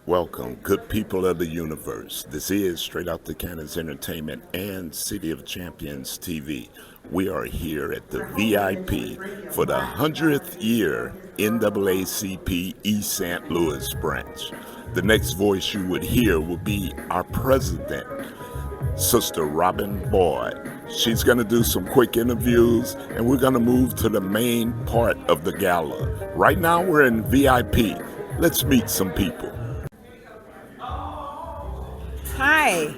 Welcome, good people of the universe. This is Straight Out the Cannons Entertainment and City of Champions TV. We are here at the VIP for the 100th year NAACP East St. Louis branch. The next voice you would hear will be our president, Sister Robin Boyd. She's going to do some quick interviews, and we're going to move to the main part of the gala. Right now, we're in VIP. Let's meet some people. Hi,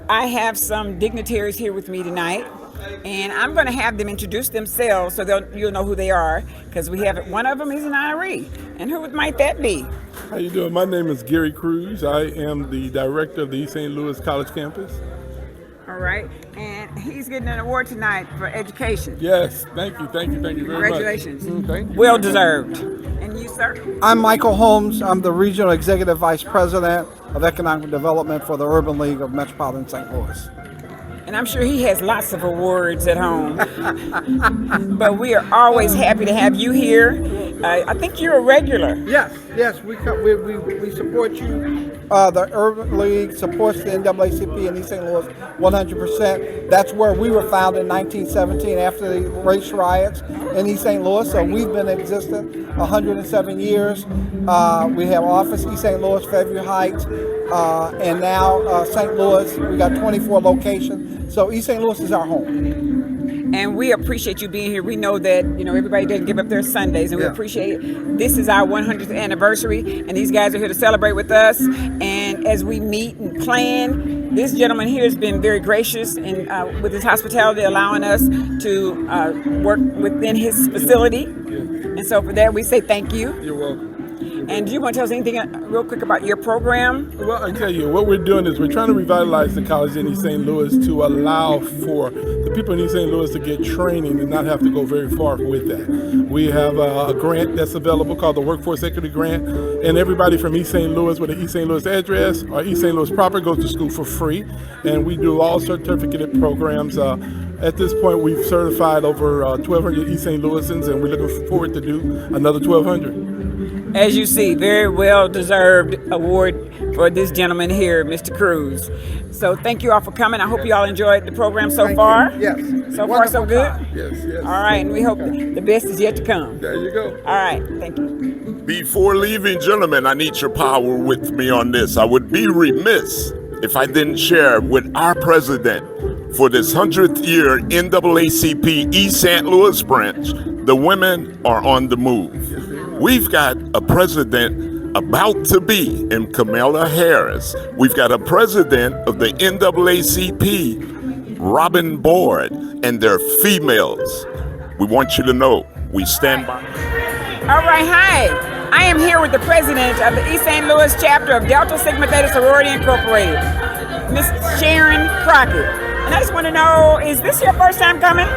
I have some dignitaries here with me tonight, and I'm going to have them introduce themselves so you'll know who they are, because we have one of them is an honoree. And who might that be? How you doing? My name is Gary Cruz. I am the director of the East St. Louis College campus. All right, and he's getting an award tonight for education. Yes, thank you very much. Congratulations. Thank you. Well deserved. And you, sir? I'm Michael Holmes. I'm the Regional Executive Vice President of Economic Development for the Urban League of Metropolitan St. Louis. And I'm sure he has lots of awards at home. But we are always happy to have you here. I think you're a regular. Yes, we support you. The Urban League supports the NAACP in East St. Louis 100%. That's where we were founded in 1917 after the race riots in East St. Louis. So we've been in existence 107 years. We have office East St. Louis, Fairview Heights, and now St. Louis. We got 24 locations. So East St. Louis is our home. And we appreciate you being here. We know that, everybody doesn't give up their Sundays, and we appreciate it. This is our 100th anniversary, and these guys are here to celebrate with us. And as we meet and plan, this gentleman here has been very gracious and with his hospitality, allowing us to work within his facility. And so for that, we say thank you. You're welcome. And do you want to tell us anything real quick about your program? Well, I tell you, what we're doing is we're trying to revitalize the college in East St. Louis to allow for the people in East St. Louis to get training and not have to go very far with that. We have a grant that's available called the Workforce Equity Grant, and everybody from East St. Louis with an East St. Louis address or East St. Louis proper goes to school for free. And we do all certificate programs. At this point, we've certified over 1,200 East St. Louisans, and we're looking forward to do another 1,200. As you see, very well-deserved award for this gentleman here, Mr. Cruz. So thank you all for coming. I hope you all enjoyed the program so far. Yes. So far, so good? Yes. All right, and we hope the best is yet to come. There you go. All right, thank you. Before leaving, gentlemen, I need your power with me on this. I would be remiss if I didn't share with our president for this 100th year NAACP East St. Louis branch. The women are on the move. We've got a president about to be in Kamala Harris. We've got a president of the NAACP, Robin Boyd, and they're females. We want you to know we stand by. All right, hi. I am here with the president of the East St. Louis chapter of Delta Sigma Theta Sorority Incorporated, Miss Sharon Crockett. And I just want to know, is this your first time coming?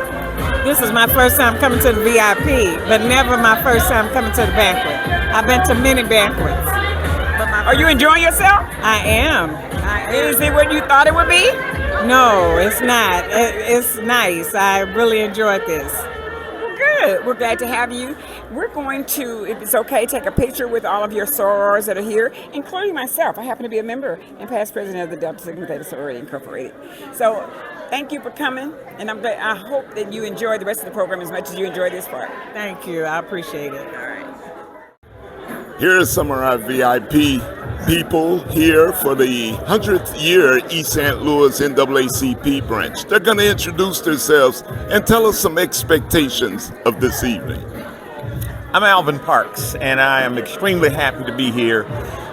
This is my first time coming to the VIP, but never my first time coming to the banquet. I've been to many banquets. Are you enjoying yourself? I am. Is it what you thought it would be? No, it's not. It's nice. I really enjoyed this. Well, good. We're glad to have you. We're going to, if it's okay, take a picture with all of your sorors that are here, including myself. I happen to be a member and past president of the Delta Sigma Theta Sorority Incorporated. So thank you for coming, and I hope that you enjoy the rest of the program as much as you enjoy this part. Thank you. I appreciate it. All right. Here are some of our VIP people here for the 100th year East St. Louis NAACP branch. They're going to introduce themselves and tell us some expectations of this evening. I'm Alvin Parks, and I am extremely happy to be here.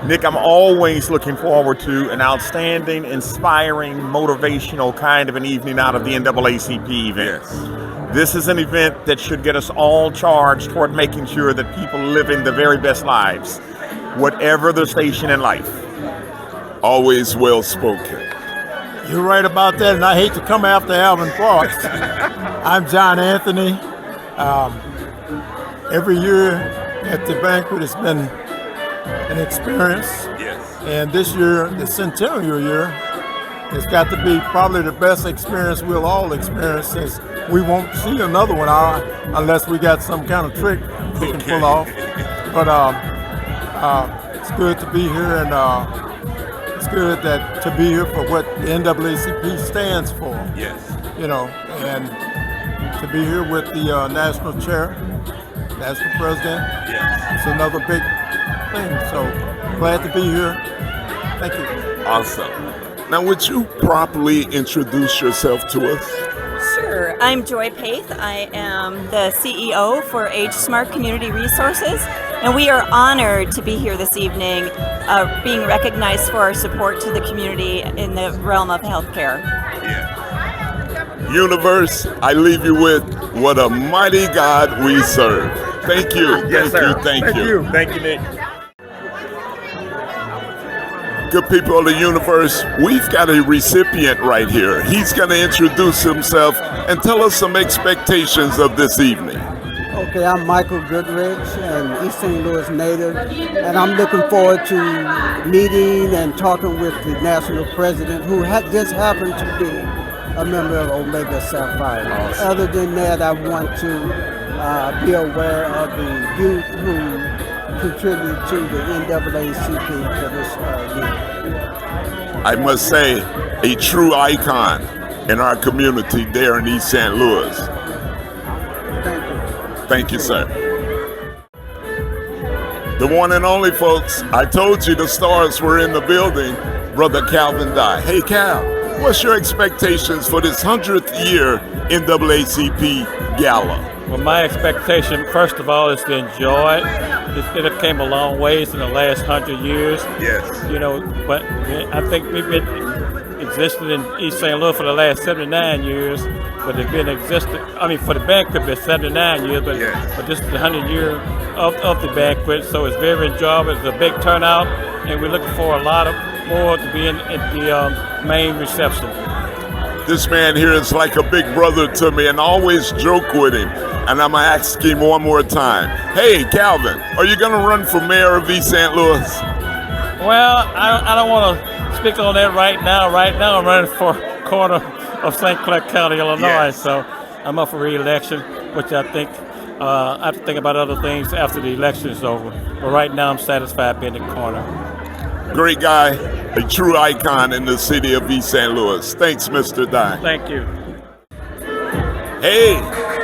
Nick, I'm always looking forward to an outstanding, inspiring, motivational kind of an evening out of the NAACP event. Yes. This is an event that should get us all charged toward making sure that people live in the very best lives, whatever their station in life. Always well spoken. You're right about that, and I hate to come after Alvin Parks. I'm John Anthony. Every year at the banquet, it's been an experience. Yes. And this year, the centennial year, it's got to be probably the best experience we'll all experience, since we won't see another one unless we got some kind of trick we can pull off. But It's good to be here, and it's good to be here for what the NAACP stands for. Yes. You know, and to be here with the national chair, national president. Yes. It's another big thing. So glad to be here. Thank you. Awesome. Now, would you properly introduce yourself to us? Sure. I'm Joy Paith. I am the CEO for Age Smart Community Resources, and we are honored to be here this evening, being recognized for our support to the community in the realm of healthcare. Universe, I leave you with what a mighty God we serve. Thank you. Yes, sir. Thank you. Thank you, Nick. Good people of the universe, we've got a recipient right here. He's going to introduce himself and tell us some expectations of this evening. Okay, I'm Michael Goodrich, an East St. Louis native, and I'm looking forward to meeting and talking with the national president, who just happened to be a member of Omega Sapphire. Other than that, I want to be aware of the youth who contribute to the NAACP for this year. I must say, a true icon in our community there in East St. Louis. Thank you. Thank you, sir. The one and only, folks. I told you the stars were in the building. Brother Calvin Dye. Hey, Cal, what's your expectations for this 100th year NAACP Gala? Well, my expectation, first of all, is to enjoy it. It came a long ways in the last 100 years. Yes. You know, but I think we've been existing in East St. Louis for the last 79 years, but it's been for the banquet, it's 79 years, but, yes. But this is the 100th year of the banquet, so it's very enjoyable. It's a big turnout, and we're looking for a lot of more to be in the main reception. This man here is like a big brother to me, and I always joke with him. And I'm going to ask him one more time. Hey, Calvin, are you going to run for mayor of East St. Louis? Well, I don't want to speak on that right now. Right now, I'm running for corner of St. Clair County, Illinois. Yes. So I'm up for re-election, which I think I have to think about other things after the election is over. But right now, I'm satisfied being in the corner. Great guy, a true icon in the city of East St. Louis. Thanks, Mr. Dye. Thank you. Hey,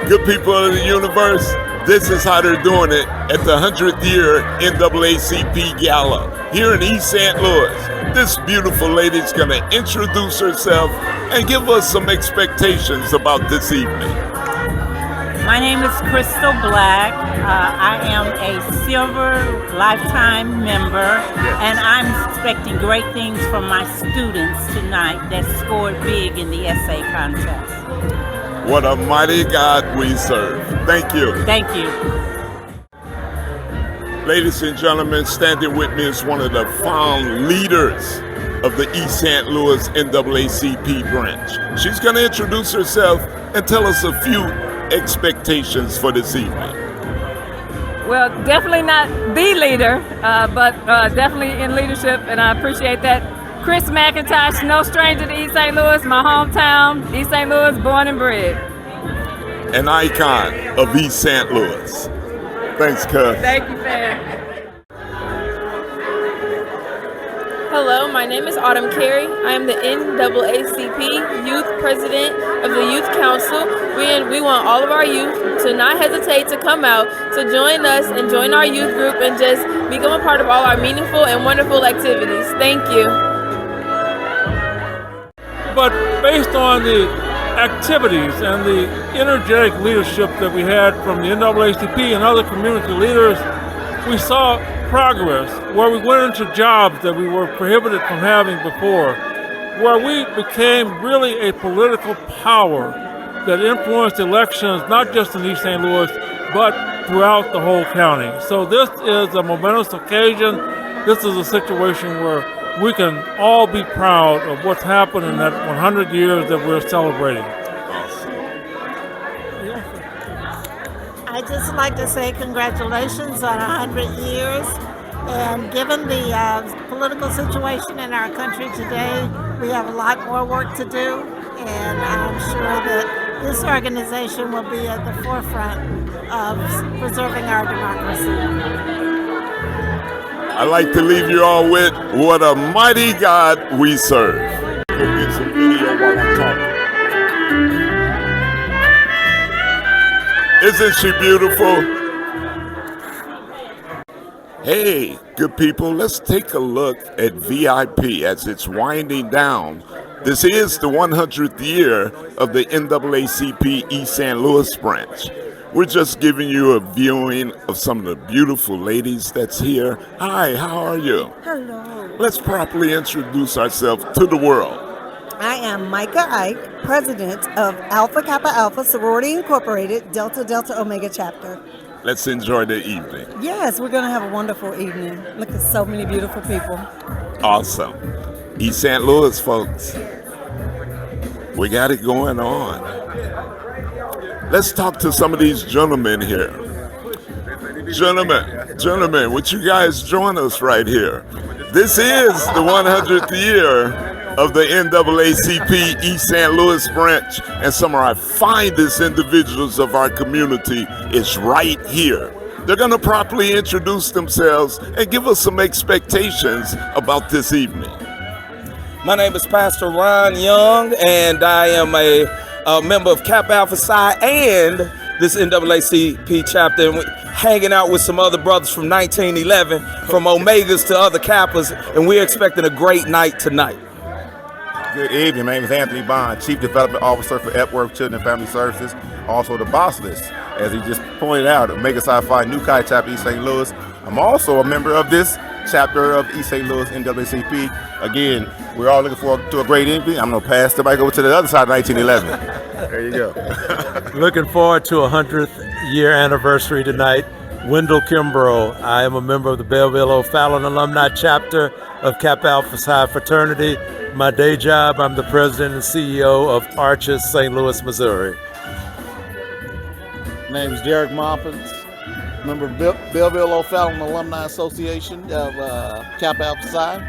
good people of the universe, this is how they're doing it at the 100th year NAACP Gala here in East St. Louis. This beautiful lady's going to introduce herself and give us some expectations about this evening. My name is Crystal Black. I am a Silver Lifetime member, and I'm expecting great things from my students tonight that scored big in the essay contest. What a mighty God we serve. Thank you. Thank you. Ladies and gentlemen, standing with me is one of the found leaders of the East St. Louis NAACP branch. She's going to introduce herself and tell us a few expectations for this evening. Well, definitely not the leader, but definitely in leadership, and I appreciate that. Chris McIntosh, no stranger to East St. Louis, my hometown, East St. Louis, born and bred. An icon of East St. Louis. Thanks, cuz. Thank you, fam. Hello, my name is Autumn Carey. I am the NAACP Youth President of the Youth Council. We want all of our youth to not hesitate to come out, to join us and join our youth group and just become a part of all our meaningful and wonderful activities. Thank you. But based on the activities and the energetic leadership that we had from the NAACP and other community leaders, we saw progress where we went into jobs that we were prohibited from having before, where we became really a political power that influenced elections not just in East St. Louis, but throughout the whole county. So this is a momentous occasion. This is a situation where we can all be proud of what's happened in that 100 years that we're celebrating. I'd just like to say congratulations on 100 years. And given the political situation in our country today, we have a lot more work to do. And I'm sure that this organization will be at the forefront of preserving our democracy. I like to leave you all with what a mighty God we serve. Go get some video while I'm talking. Isn't she beautiful? Hey, good people, let's take a look at VIP as it's winding down. This is the 100th year of the NAACP East St. Louis branch. We're just giving you a viewing of some of the beautiful ladies that's here. Hi, how are you? Hello. Let's properly introduce ourselves to the world. I am Micah Ike, president of Alpha Kappa Alpha Sorority Incorporated, Delta Delta Omega chapter. Let's enjoy the evening. Yes, we're going to have a wonderful evening. Look at so many beautiful people. Awesome. East St. Louis, folks. We got it going on. Let's talk to some of these gentlemen here. Gentlemen, would you guys join us right here? This is the 100th year of the NAACP East St. Louis branch, and some of our finest individuals of our community is right here. They're going to properly introduce themselves and give us some expectations about this evening. My name is Pastor Ron Young, and I am a member of Kappa Alpha Psi and this NAACP chapter, and we're hanging out with some other brothers from 1911, from Omegas to other Kappas, and we're expecting a great night tonight. Good evening. My name is Anthony Bond, Chief Development Officer for Epworth Children and Family Services, also the boss list. As he just pointed out, Omega Psi Phi New Kai chapter East St. Louis. I'm also a member of this chapter of East St. Louis NAACP. Again, we're all looking forward to a great evening. I'm going to pass the mic over to the other side of 1911. There you go. Looking forward to a 100th year anniversary tonight. Wendell Kimbrough. I am a member of the Belleville O'Fallon Alumni chapter of Kappa Alpha Psi Fraternity. My day job, I'm the president and CEO of Arches, St. Louis, Missouri. My name is Derek Moppins, member of Belleville O'Fallon Alumni Association of Kappa Alpha Psi.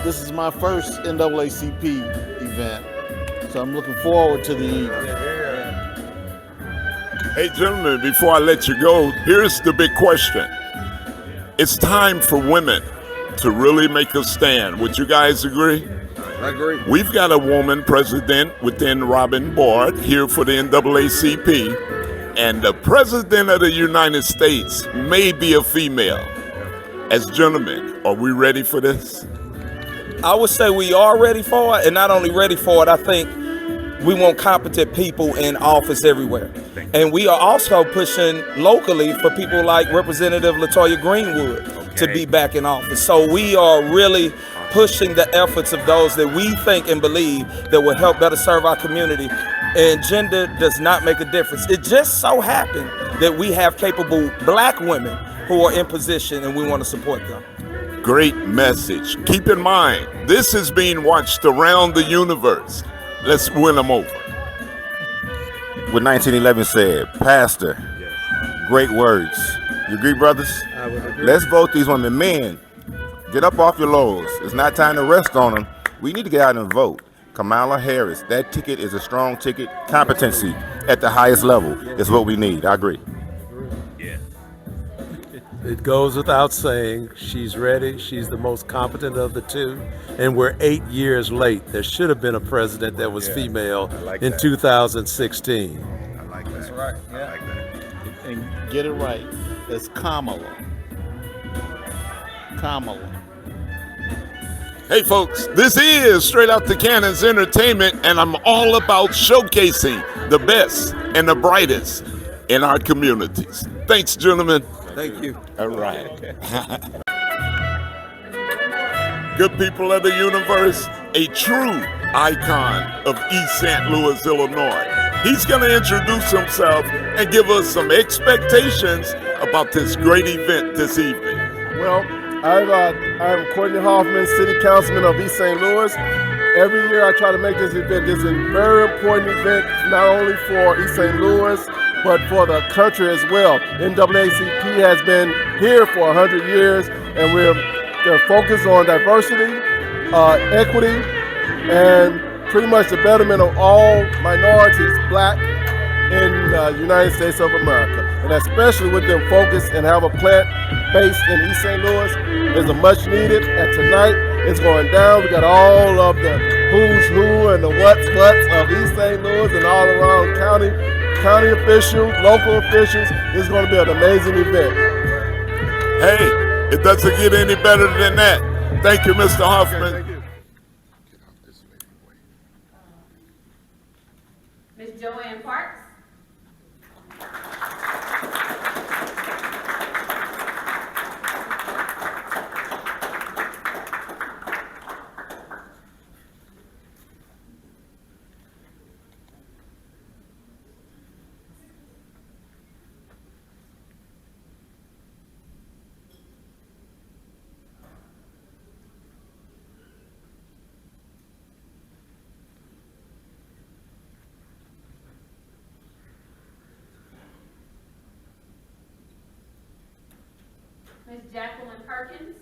This is my first NAACP event, so I'm looking forward to the evening. Hey gentlemen, before I let you go, here's the big question. It's time for women to really make a stand. Would you guys agree? I agree. We've got a woman president within Robin Board here for the NAACP, and the president of the United States may be a female. As gentlemen, are we ready for this? I would say we are ready for it, and not only ready for it, I think we want competent people in office everywhere. And we are also pushing locally for people like Representative Latoya Greenwood to be back in office. So we are really pushing the efforts of those that we think and believe that will help better serve our community. And gender does not make a difference. It just so happened that we have capable black women who are in position, and we want to support them. Great message. Keep in mind, this is being watched around the universe. Let's win them over. What 1911 said, Pastor, great words. You agree, brothers? I would agree. Let's vote these women. Men, get up off your laurels. It's not time to rest on them. We need to get out and vote. Kamala Harris, that ticket is a strong ticket. Competency at the highest level is what we need. I agree. It goes without saying, she's ready. She's the most competent of the two. And we're 8 years late. There should have been a president that was female in 2016. I like that. That's right. Yeah. I like that. And get it right. It's Kamala. Kamala. Hey folks, this is Straight Out the Cannons Entertainment, and I'm all about showcasing the best and the brightest in our communities. Thanks, gentlemen. Thank you. All right. Good people of the universe, a true icon of East St. Louis, Illinois. He's going to introduce himself and give us some expectations about this great event this evening. Well, I'm Courtney Hoffman, City Councilman of East St. Louis. Every year I try to make this event. This is a very important event, not only for East St. Louis, but for the country as well. NAACP has been here for 100 years, and they're focused on diversity, equity, and pretty much the betterment of all minorities, black, in the United States of America. And especially with them focused and have a plant base in East St. Louis is a much needed, and tonight it's going down. We got all of the who's who and the what's of East St. Louis and all around county officials, local officials. It's going to be an amazing event. Hey, it doesn't get any better than that. Thank you, Mr. Hoffman. Okay, thank you. Ms. Joanne Parks. Ms. Jacqueline Perkins.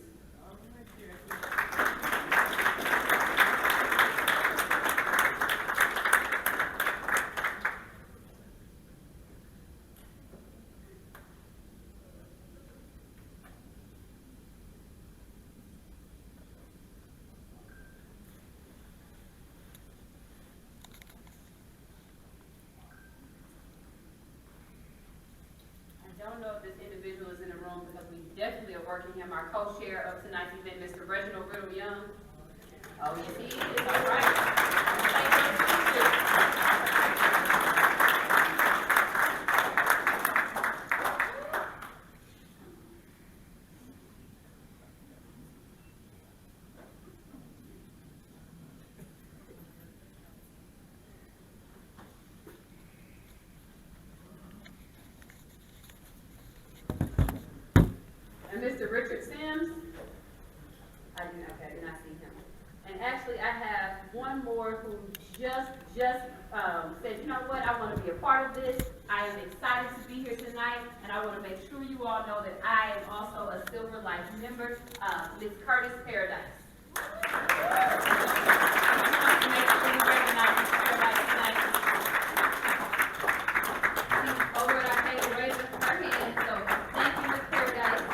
I don't know if this individual is in the room because we definitely are working him. Our co-chair of tonight's event, Mr. Reginald Riddle Young. Oh, yes, he is. All right. And Mr. Richard Sims. I did not see him. And actually, I have one more who just said, you know what, I want to be a part of this. I am excited to be here tonight, and I want to make sure you all know that I am also a Silver Life member, Ms. Curtis Paradise. Make sure you recognize Ms. Paradise tonight. She's over at our table raising her hand, so thank you, Ms. Paradise.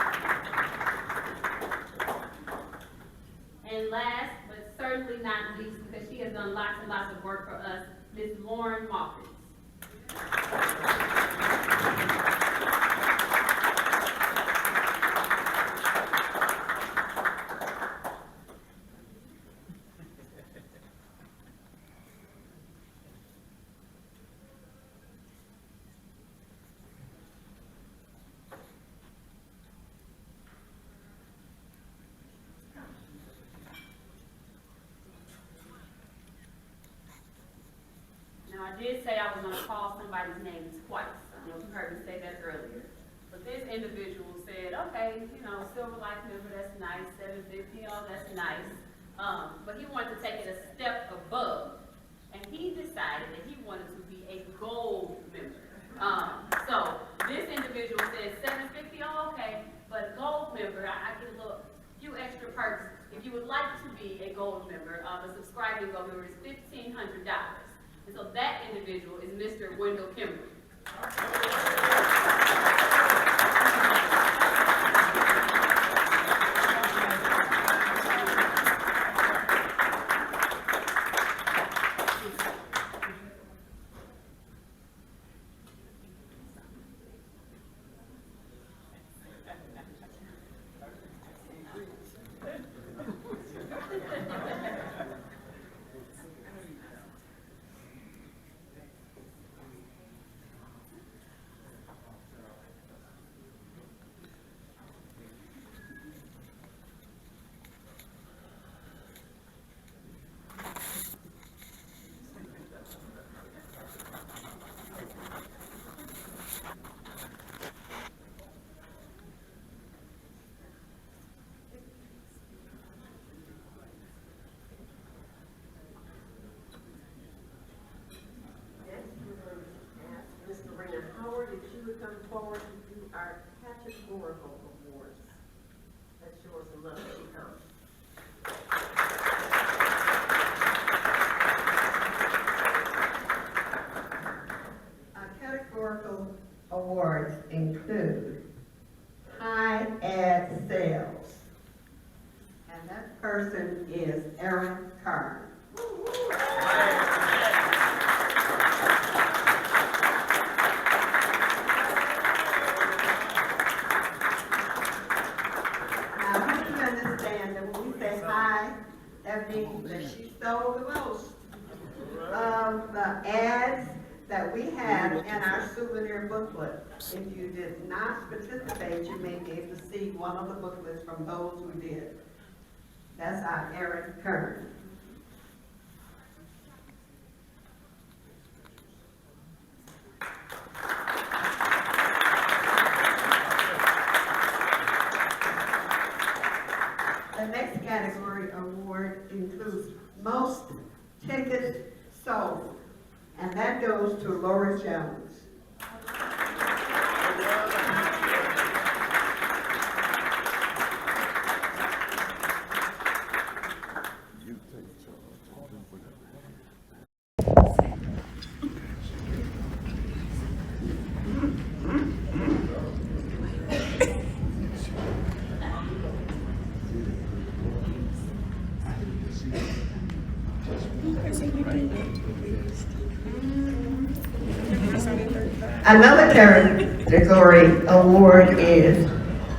And last, but certainly not least, because she has done lots and lots of work for us, Ms. Lauren Hawkins. Now, I did say I was going to call somebody's name twice. I don't know if you heard me say that earlier. But this individual said, okay, you know, Silver Life member, that's nice. 750, oh, that's nice. But he wanted to take it a step above. And he decided that he wanted to be a gold member. So this individual said 750, oh, okay. But gold member, I get a few extra perks. If you would like to be a gold member, the subscribing gold member is $1,500. And so that individual is Mr. Wendell Kimber. Come forward to do our categorical awards. Let's show her some love as she comes. Our categorical awards include high ad sales. And that person is Aaron Carr. Now, I hope you understand that when we say high, that means that she sold the most of the ads that we have in our souvenir booklet. If you did not participate, you may be able to see one of the booklets from those who did. That's our Eric Kern. The next category award includes most tickets sold, and that goes to Laura Jones. Another category award is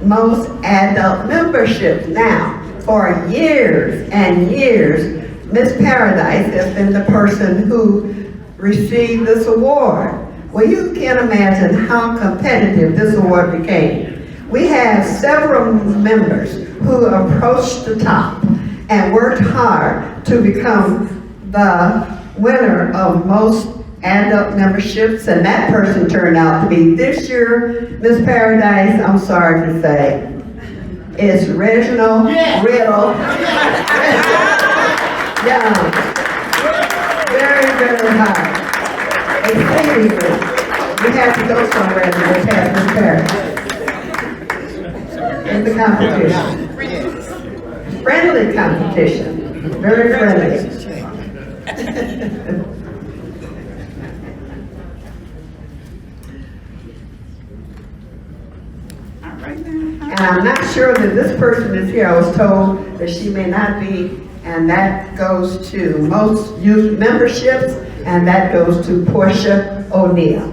most adult memberships. Now, for years and years, Miss Paradise has been the person who received this award. Well, you can imagine how competitive this award became. We have several members who approached the top and worked hard to become the winner of most adult memberships, and that person turned out to be this year, Miss Paradise, I'm sorry to say, is Reginald Riddle. Young. Very, very high. Exceedingly. We had to go somewhere to get past Miss Paradise. In the competition. Friendly competition. Very friendly. And I'm not sure that this person is here. I was told that she may not be, and that goes to most youth memberships, and that goes to Portia O'Neill.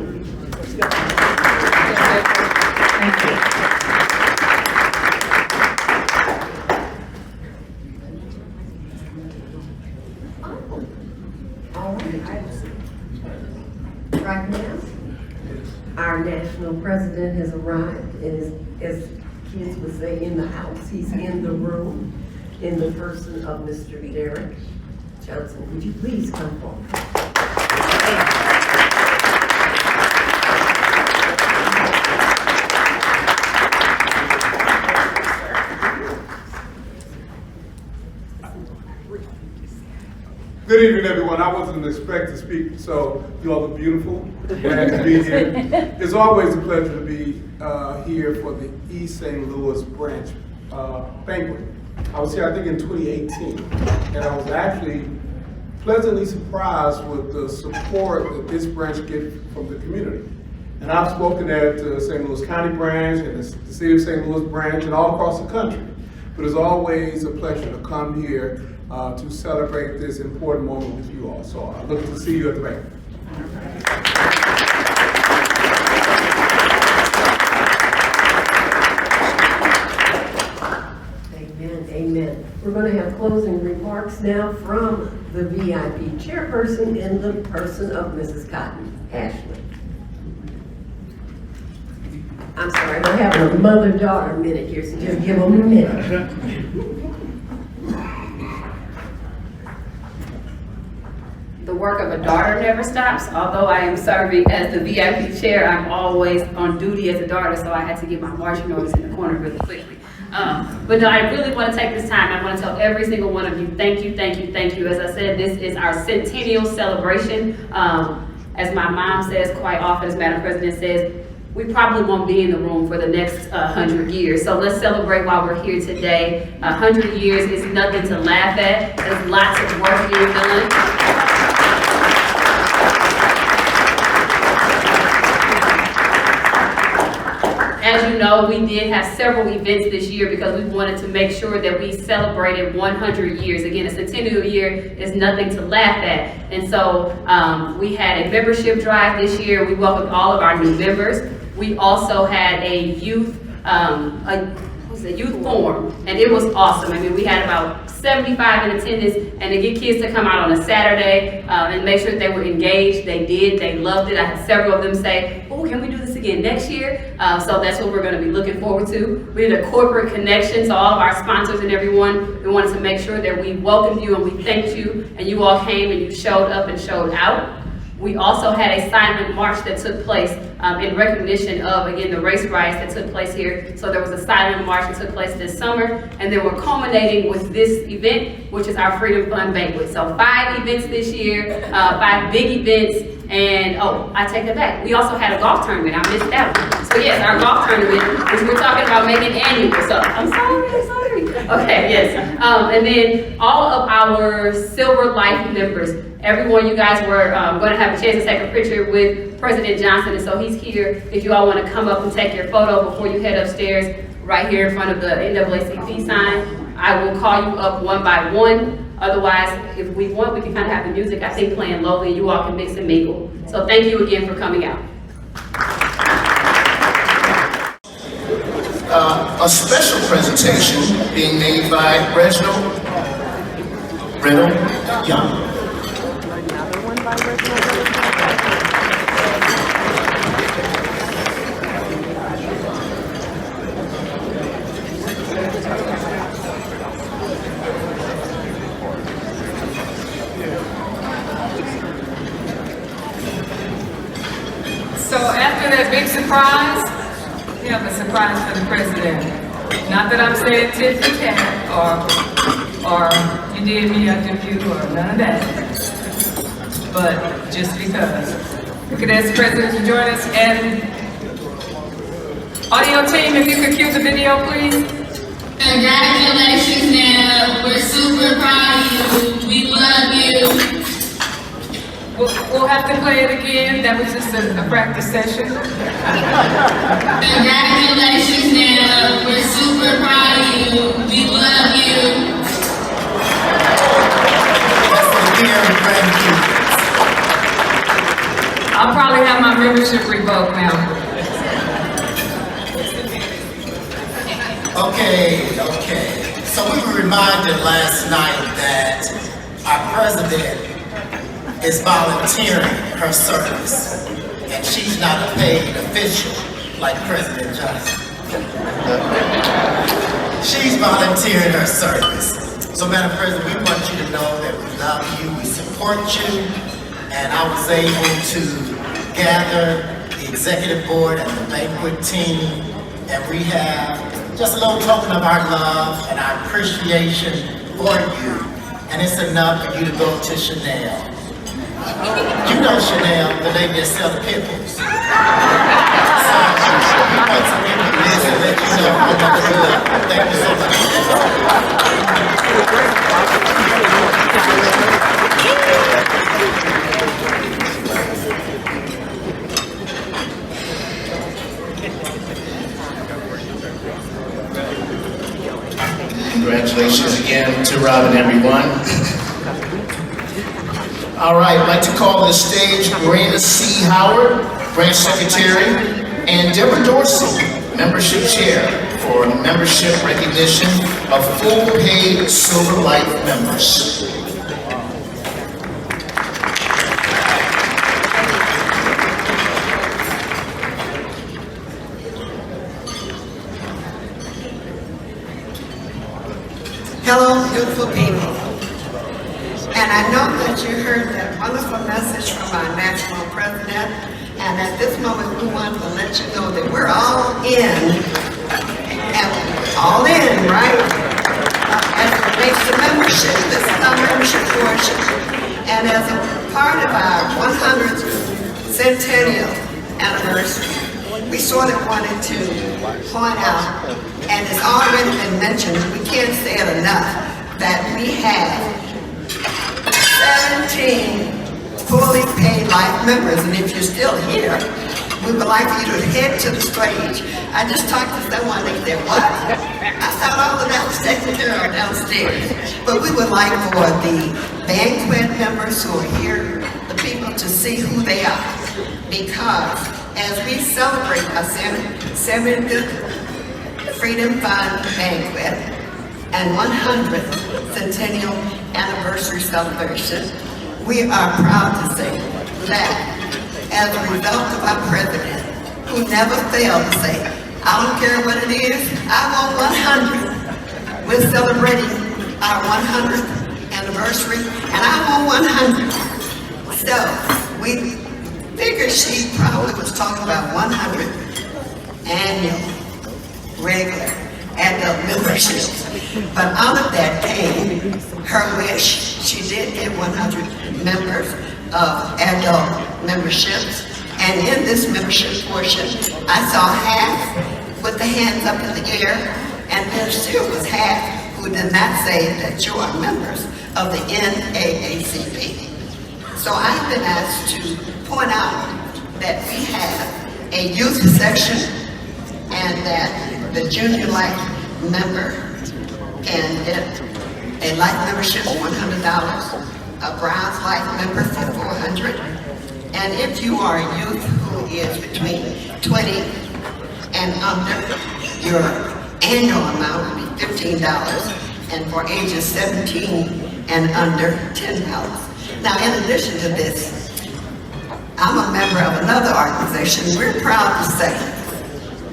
Thank you. Right now, our national president has arrived, and as kids would say, in the house. He's in the room, in the person of Mr. Derek Johnson. Would you please come forward? Good evening, everyone. I wasn't expecting to speak, so you all look beautiful. Glad to be here. It's always a pleasure to be here for the East St. Louis branch banquet. I was here, I think, in 2018, and I was actually pleasantly surprised with the support that this branch gets from the community. And I've spoken at the St. Louis County branch and the City of St. Louis branch and all across the country. But it's always a pleasure to come here to celebrate this important moment with you all. So I look to see you at the banquet. Amen, amen. We're going to have closing remarks now from the VIP chairperson in the person of Mrs. Cotton Ashley. I'm sorry, we're having a mother-daughter minute here, so just give them a minute. The work of a daughter never stops. Although I am serving as the VIP chair, I'm always on duty as a daughter, so I had to get my marching orders in the corner really quickly. But no, I really want to take this time. I want to tell every single one of you, thank you, thank you, thank you. As I said, this is our centennial celebration. As my mom says quite often, as Madam President says, we probably won't be in the room for the next 100 years. So let's celebrate while we're here today. 100 years is nothing to laugh at. There's lots of work being done. As you know, we did have several events this year because we wanted to make sure that we celebrated 100 years. Again, a centennial year is nothing to laugh at. And so we had a membership drive this year. We welcomed all of our new members. We also had a youth forum, and it was awesome. I mean, we had about 75 in attendance, and to get kids to come out on a Saturday and make sure that they were engaged, they did, they loved it. I had several of them say, oh, can we do this again next year? So that's what we're going to be looking forward to. We did a corporate connection to all of our sponsors and everyone. We wanted to make sure that we welcomed you and we thanked you, and you all came and you showed up and showed out. We also had a silent march that took place in recognition of, again, the race riots that took place here. So there was a silent march that took place this summer, and then we're culminating with this event, which is our Freedom Fund Banquet. So 5 events this year, 5 big events, and oh, I take that back. We also had a golf tournament. I missed that one. So yes, our golf tournament, which we're talking about making annual. So I'm sorry. Okay, yes. And then all of our Silver Life members, everyone, you guys were going to have a chance to take a picture with President Johnson, and so he's here. If you all want to come up and take your photo before you head upstairs, right here in front of the NAACP sign, I will call you up one by one. Otherwise, if we want, we can kind of have the music, I think, playing locally, and you all can mix and mingle. So thank you again for coming out. A special presentation being made by Reginald Young. So after that big surprise, we have a surprise for the president. Not that I'm saying tit for tat or you did me, I did you, or none of that. But just because. We could ask the president to join us, and audio team, if you could cue the video, please. Congratulations, Nana. We're super proud of you. We love you. We'll have to play it again. That was just a practice session. Congratulations, Nana. We're super proud of you. We love you. I'll probably have my membership revoked now. Okay. So we were reminded last night that our president is volunteering her service, and she's not a paid official like President Johnson. She's volunteering her service. So, Madam President, we want you to know that we love you, we support you, and I was able to gather the executive board and the banquet team, and we have just a little token of our love and our appreciation for you, and it's enough for you to go to Chanel. You know Chanel, the lady that sells the pit bulls. So, we want to give you this and let you know how much we love you. Thank you so much. Congratulations again to Rob and everyone. All right, I'd like to call to the stage Marina C. Howard, Branch Secretary, and Deborah Dorsey, Membership Chair, for membership recognition of full paid Silver Life members. Hello, beautiful people. And I know that you heard that wonderful message from our national president. And at this moment, we want to let you know that we're all in, right? As it relates to membership, this is our membership portion. And as a part of our 100th centennial anniversary, we sort of wanted to point out, and it's already been mentioned, we can't say it enough, that we have 17 fully paid life members, and if you're still here, we would like for you to head to the stage. I just talked to someone, they said, what? I thought all of that was taken care of downstairs. But we would like for the banquet members who are here, the people to see who they are. Because as we celebrate our 70th Freedom Fund banquet and 100th centennial anniversary celebration, we are proud to say that as a result of our president, who never failed to say, I don't care what it is, I want 100. We're celebrating our 100th anniversary, and I want 100. So we figured she probably was talking about 100 annual, regular adult memberships. But out of that came her wish. She did get 100 members of adult memberships. And in this membership portion, I saw half with the hands up in the air, and there still was half who did not say that you are members of the NAACP. So I've been asked to point out that we have a youth section and that the junior life member can get a life membership of $100, a bronze life member for $400, and if you are a youth who is between 20 and under, your annual amount will be $15, and for ages 17 and under, $10. Now, in addition to this, I'm a member of another organization. We're proud to say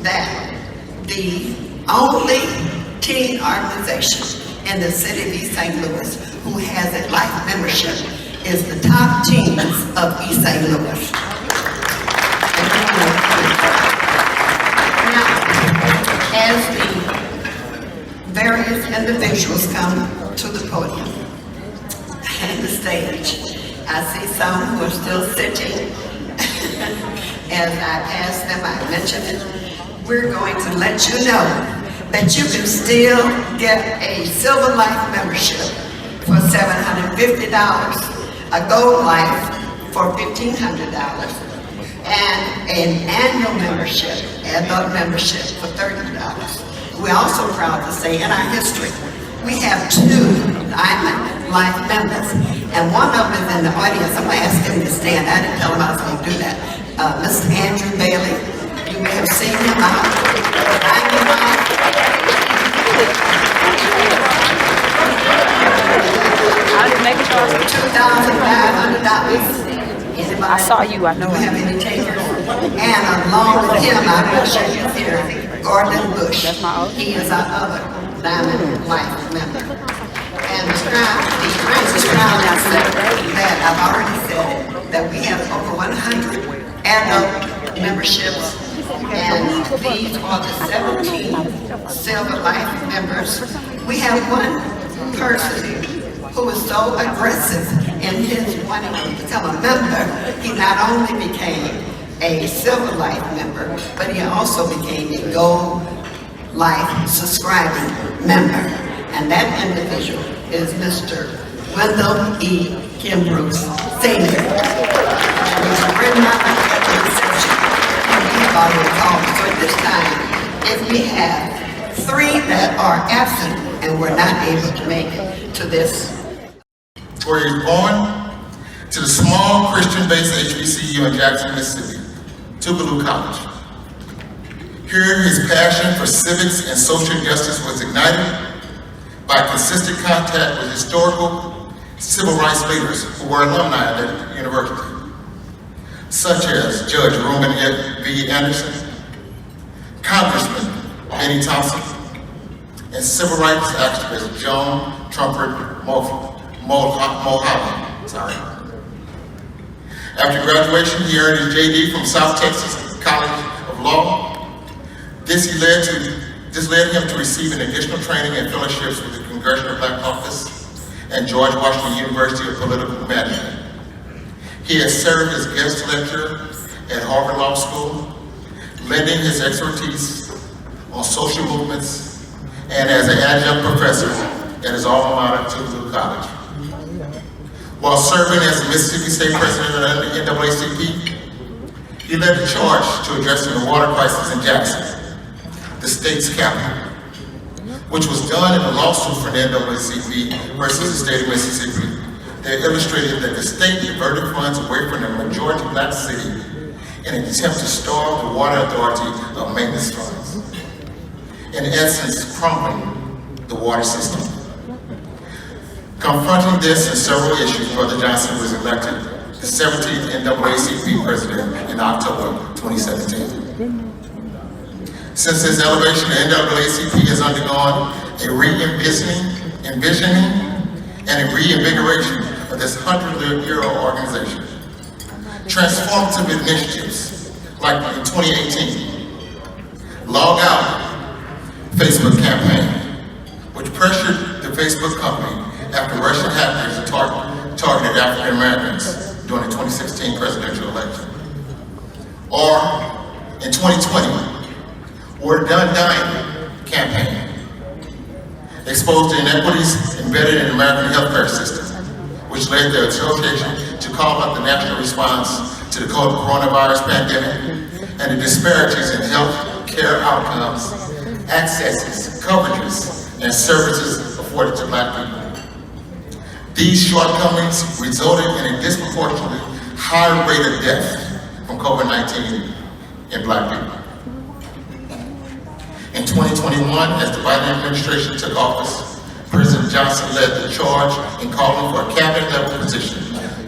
that the only teen organization in the city of East St. Louis who has a life membership is the top teens of East St. Louis. Now, as the various individuals come to the podium and the stage, I see some who are still sitting. As I pass them, I mentioned it. We're going to let you know that you can still get a Silver Life membership for $750, a Gold Life for $1,500, and an annual membership, adult membership for $30. We're also proud to say in our history, we have 2 Diamond Life members, and one of them is in the audience. I'm going to ask him to stand. I didn't tell him I was going to do that. Mr. Andrew Bailey, you may have seen him out. Diamond Life. I was making sure. $2,500. I saw you, I know. Do you have any takers? And along with him, I will show you here, Gordon Bush. He is our other Diamond Life member. And the Francis Brown said that I've already said that we have over 100 adult memberships, and these are the 17 Silver Life members. We have one person who is so aggressive in his wanting to become a member. He not only became a Silver Life member, but he also became a Gold Life subscribing member. And that individual is Mr. Wendell E. Kimbrough Sr. And he's written out at the reception. We have already called. So at this time, if we have 3 that are absent and were not able to make it to this, where he was born to the small Christian-based HBCU in Jackson, Mississippi, Tougaloo College. Here, his passion for civics and social justice was ignited by consistent contact with historical civil rights leaders who were alumni of the university, such as Judge Reuben V. Anderson, Congressman Benny Thompson, and civil rights activist Joan Trumpert Mulholland. After graduation, he earned his JD from South Texas College of Law. This led him to receive an additional training and fellowships with the Congressional Black Caucus and George Washington University of Political Management. He has served as guest lecturer at Harvard Law School, lending his expertise on social movements, and as an adjunct professor at his alma mater, Tougaloo College. While serving as the Mississippi State President of the NAACP, he He led the charge to addressing the water crisis in Jackson, the state's capital, which was done in a lawsuit for the NAACP versus the state of Mississippi that illustrated that the state diverted funds away from the majority black city in an attempt to starve the water authority of maintenance funds, in essence crumbling the water system. Confronting this and several issues, Brother Johnson was elected the 17th NAACP president in October 2017. Since his elevation, the NAACP has undergone a re-envisioning and a reinvigoration of this 100-year-old organization. Transformative initiatives, like in 2018, Log Out Facebook campaign, which pressured the Facebook company after Russian hackers targeted African Americans during the 2016 presidential election. Or in 2020, We're Done Dying campaign exposed the inequities embedded in the American healthcare system, which led the association to call out the national response to the coronavirus pandemic and the disparities in health care outcomes, accesses, coverages, and services afforded to black people. These shortcomings resulted in a disproportionately high rate of death from COVID-19 in black people. In 2021, as the Biden administration took office, President Johnson led the charge in calling for a cabinet-level position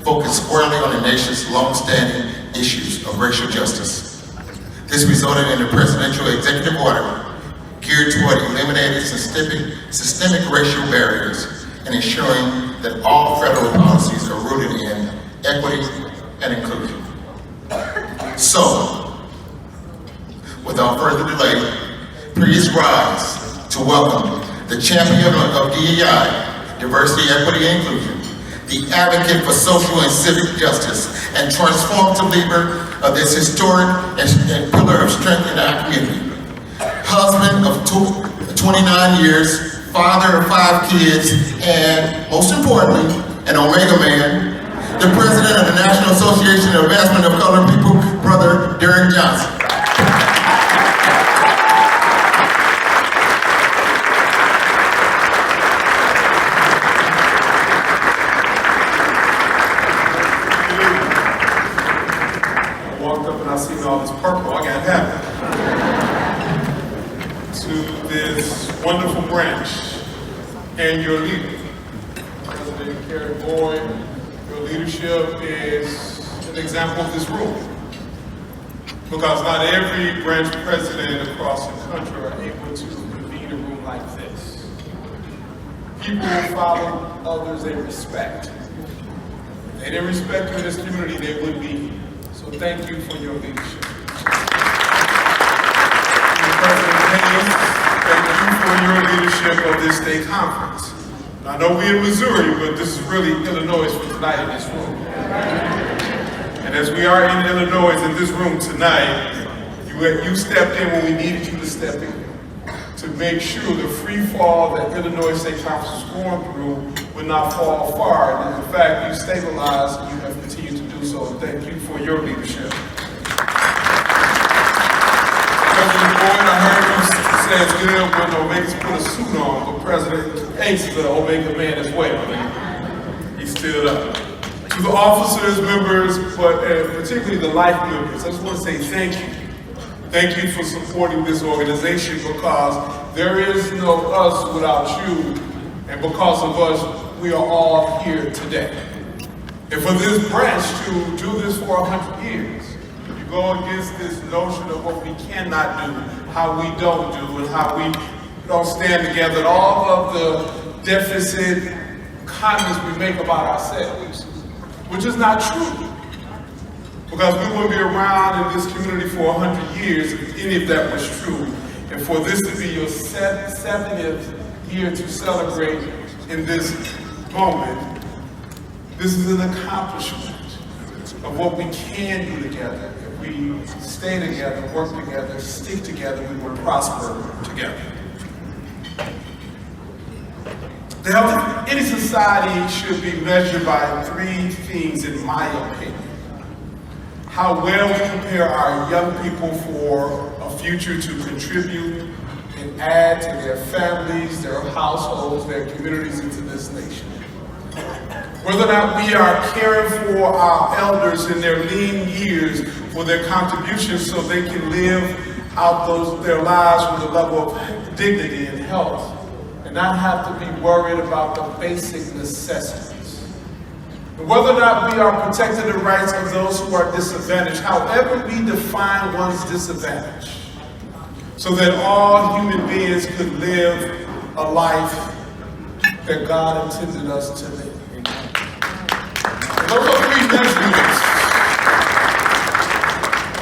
focused squarely on the nation's long-standing issues of racial justice. This resulted in a presidential executive order geared toward eliminating systemic racial barriers and ensuring that all federal policies are rooted in equity and inclusion. So, without further delay, please rise to welcome the champion of DEI, diversity, equity, and inclusion, the advocate for social and civic justice, and transformative leader of this historic and pillar of strength in our community. Husband of 29 years, father of 5 kids, and most importantly, an Omega man, the president of the National Association of Advancement of Colored People, Brother Derrick Johnson. I seen all this purple, I got happy. To this wonderful branch and your leader, President Kerry Boyd, your leadership is an example of this room. Because not every branch president across the country are able to convene a room like this. People follow others they respect. If they didn't respect you in this community, they would be here. So thank you for your leadership. President Hayes, thank you for your leadership of this state conference. I know we're in Missouri, but this is really Illinois for tonight in this room. And as we are in Illinois in this room tonight, you stepped in when we needed you to step in to make sure the free fall that Illinois State Conference is going through would not fall far. And in fact, you stabilized and you have continued to do so. Thank you for your leadership. President Boyd, I heard you say it's good when Omega's put a suit on, but President Hayes is an Omega man as well. He stood up. To the officers, members, but particularly the life members, I just want to say thank you. Thank you for supporting this organization, because there is no us without you, and because of us, we are all here today. And for this branch to do this for 100 years, you go against this notion of what we cannot do, how we don't do, and how we don't stand together, and all of the deficit comments we make about ourselves, which is not true. Because we wouldn't be around in this community for 100 years if any of that was true. And for this to be your 70th year to celebrate in this moment, this is an accomplishment of what we can do together. If we stay together, work together, stick together, we will prosper together. The health of any society should be measured by 3 things, in my opinion. how well we prepare our young people for a future to contribute and add to their families, their households, their communities, into this nation. Whether or not we are caring for our elders in their lean years for their contributions so they can live out their lives with a level of dignity and health and not have to be worried about the basic necessities. And whether or not we are protecting the rights of those who are disadvantaged, however we define one's disadvantage, so that all human beings could live a life that God intended us to live. And those are three measurements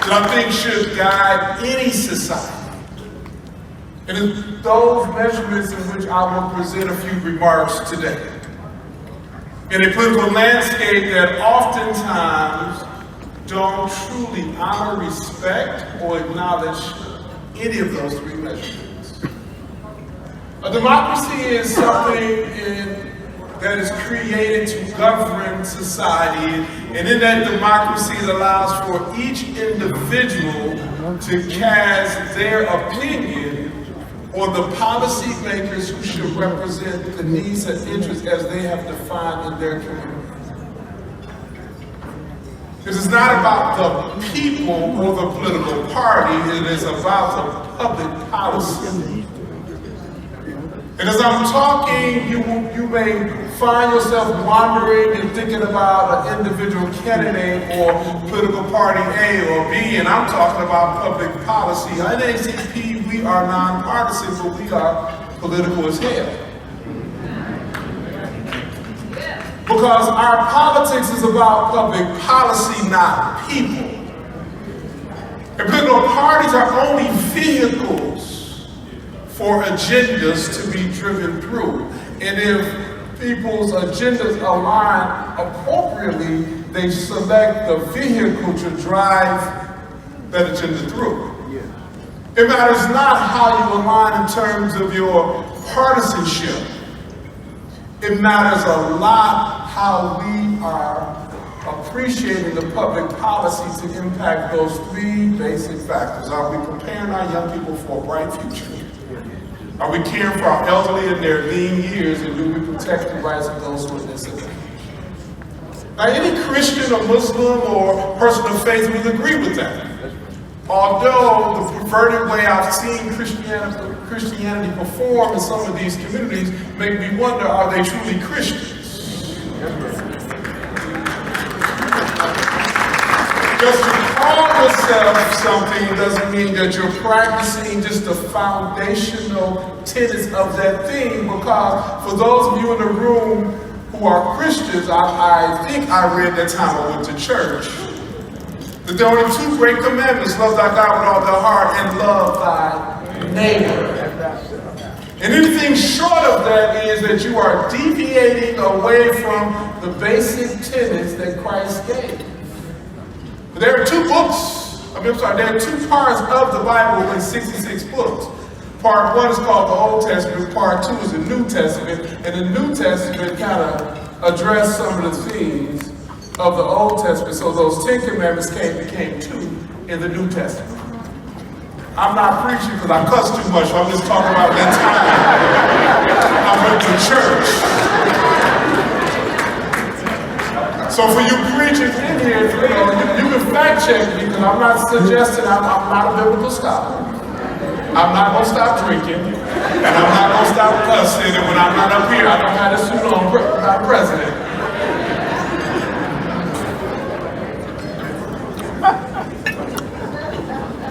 that I think should guide any society. And it's those measurements in which I will present a few remarks today. In a political landscape that oftentimes don't truly honor, respect, or acknowledge any of those three measurements. A democracy is something that is created to govern society, and in that democracy it allows for each individual to cast their opinion on the policymakers who should represent the needs and interests as they have defined in their community. This is not about the people or the political party, it is about the public policy. And as I'm talking, you may find yourself wandering and thinking about an individual candidate or political party A or B, and I'm talking about public policy. NAACP, we are nonpartisan, but we are political as hell. Because our politics is about public policy, not people. And political parties are only vehicles for agendas to be driven through. And if people's agendas align appropriately, they select the vehicle to drive that agenda through. It matters not how you align in terms of your partisanship. It matters a lot how we are appreciating the public policy to impact those three basic factors. Are we preparing our young people for a bright future? Are we caring for our elderly in their lean years, and do we protect the rights of those who are disadvantaged? Now, any Christian or Muslim or person of faith will agree with that. Although the perverted way I've seen Christianity perform in some of these communities make me wonder, are they truly Christians? Just to call yourself something doesn't mean that you're practicing just the foundational tenets of that thing, because for those of you in the room who are Christians, I think I read that time I went to church, that there are only two great commandments: love thy God with all thy heart and love thy neighbor. And anything short of that is that you are deviating away from the basic tenets that Christ gave. There are two parts of the Bible in 66 books. Part 1 is called the Old Testament, part 2 is the New Testament, and the New Testament kind of addressed some of the themes of the Old Testament. So those 10 commandments became 2 in the New Testament. I'm not preaching because I cuss too much, so I'm just talking about that time I went to church. So for you preachers in here, you can fact check me, because I'm not suggesting I'm not a biblical scholar. I'm not going to stop drinking, and I'm not going to stop cussing, and when I'm not up here, I don't have a suit on, I'm president.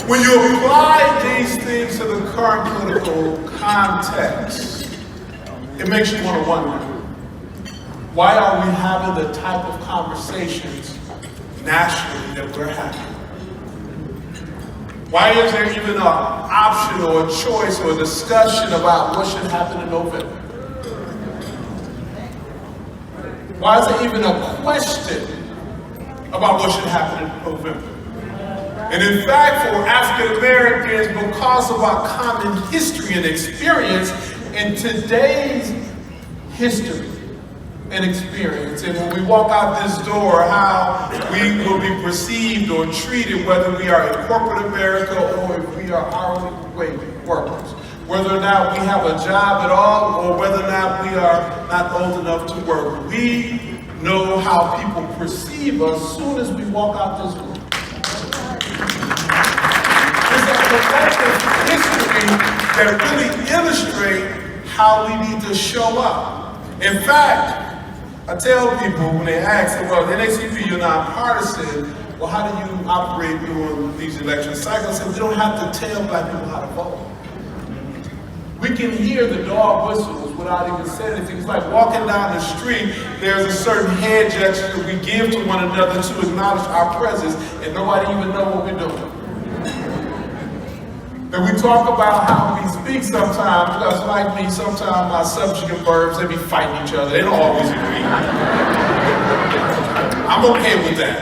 When you apply these things to the current political context, it makes you want to wonder, why are we having the type of conversations nationally that we're having? Why is there even an option or a choice or a discussion about what should happen in November? Why is there even a question about what should happen in November? And in fact, for African Americans, because of our common history and experience in today's history, and experience. And when we walk out this door, how we will be perceived or treated, whether we are in corporate America or if we are hourly wage workers. Whether or not we have a job at all or whether or not we are not old enough to work. We know how people perceive us as soon as we walk out this door. It's a collective history that really illustrates how we need to show up. In fact, I tell people when they ask, well, the NAACP, you're nonpartisan, well, how do you operate during these election cycles? And we don't have to tell black people how to vote. We can hear the dog whistles without even saying anything. It's like walking down the street, there's a certain head gesture that we give to one another to acknowledge our presence, and nobody even know what we're doing. And we talk about how we speak sometimes, because like me, sometimes my subject and verbs, they be fighting each other. They don't always agree. I'm okay with that.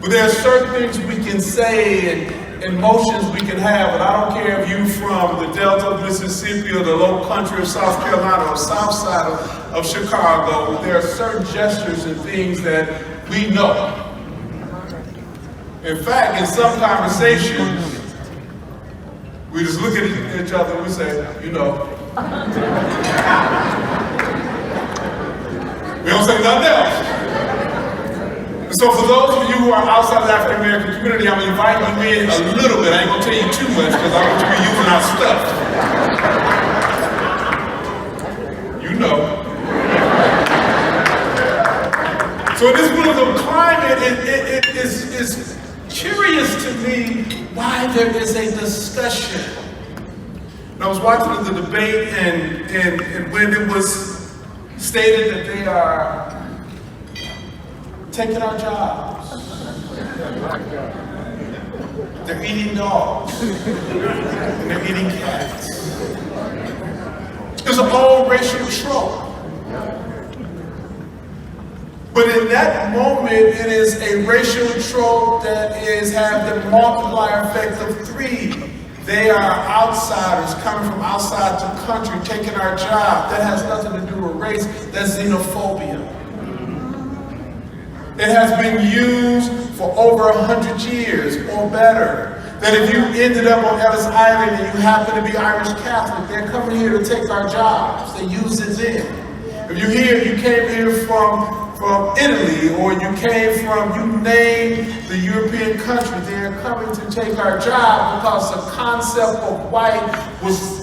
But there are certain things we can say and motions we can have, and I don't care if you're from the Delta of Mississippi or the low country of South Carolina or south side of Chicago, there are certain gestures and things that we know. In fact, in some conversations, we just look at each other and we say, you know. We don't say nothing else. So for those of you who are outside of the African American community, I'm inviting you in a little bit. I ain't gonna tell you too much because I want you to be using our stuff. You know. So in this political climate, it is curious to me why there is a discussion. And I was watching the debate and when it was stated that they are taking our jobs. They're eating dogs. And they're eating cats. It's an old racial trope. But in that moment, it is a racial trope that has the multiplier effect of 3. They are outsiders coming from outside the country, taking our job. That has nothing to do with race. That's xenophobia. It has been used for over 100 years or better. That if you ended up on Ellis Island and you happen to be Irish Catholic, they're coming here to take our jobs. They use it then. If you came here from Italy, or you came from, you name the European country, they're coming to take our job because the concept of white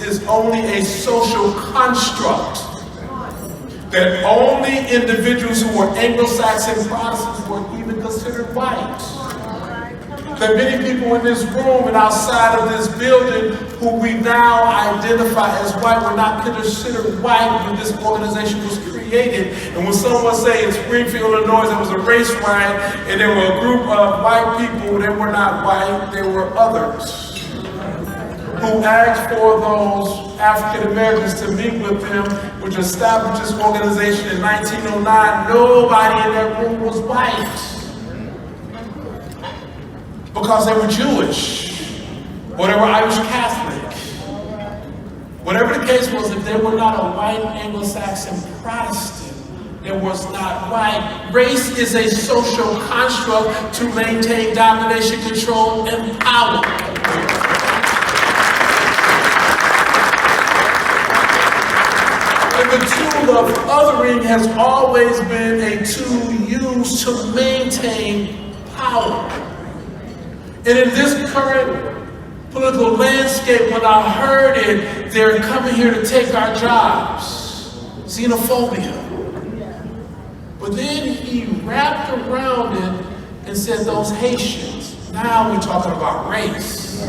is only a social construct. That only individuals who were Anglo-Saxon Protestants were even considered white. That many people in this room and outside of this building who we now identify as white were not considered white when this organization was created. And when someone say in Springfield, Illinois, there was a race riot and there were a group of white people, they were not white, they were others, who asked for those African Americans to meet with them, which established this organization in 1909. Nobody in that room was white. Because they were Jewish, or they were Irish Catholic. Whatever the case was, if they were not a white Anglo-Saxon Protestant, they was not white. Race is a social construct to maintain domination, control, and power. And the tool of othering has always been a tool used to maintain power. And in this current political landscape, when I heard it, they're coming here to take our jobs. Xenophobia. But then he wrapped around it and said those Haitians. Now we're talking about race.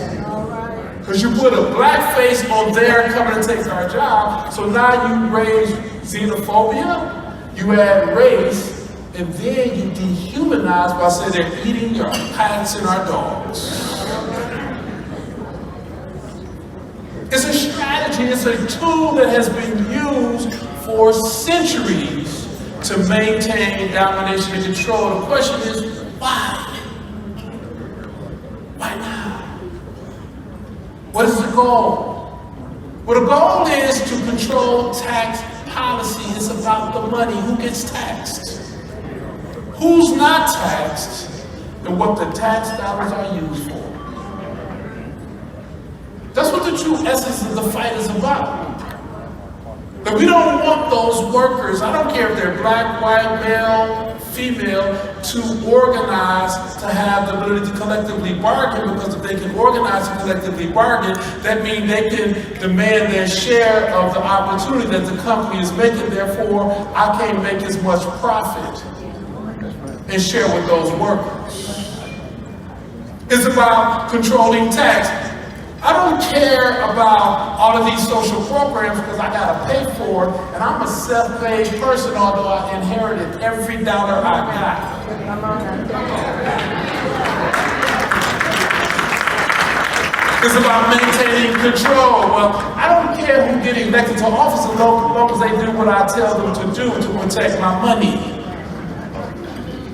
Because you put a black face on there coming to take our job, so now you raise xenophobia, you add race, and then you dehumanize by saying they're eating our cats and our dogs. It's a strategy, it's a tool that has been used for centuries to maintain domination and control. The question is, why? Why now? What is the goal? Well, the goal is to control tax policy is about the money, who gets taxed, who's not taxed, and what the tax dollars are used for. That's what the true essence of the fight is about. That we don't want those workers, I don't care if they're black, white, male, female, to organize to have the ability to collectively bargain, because if they can organize to collectively bargain, that means they can demand their share of the opportunity that the company is making. Therefore, I can't make as much profit and share with those workers. It's about controlling tax. I don't care about all of these social programs because I gotta pay for it, and I'm a self-made person, although I inherited every dollar I got. It's about maintaining control. Well, I don't care who gets elected to office as long as they do what I tell them to do to protect my money.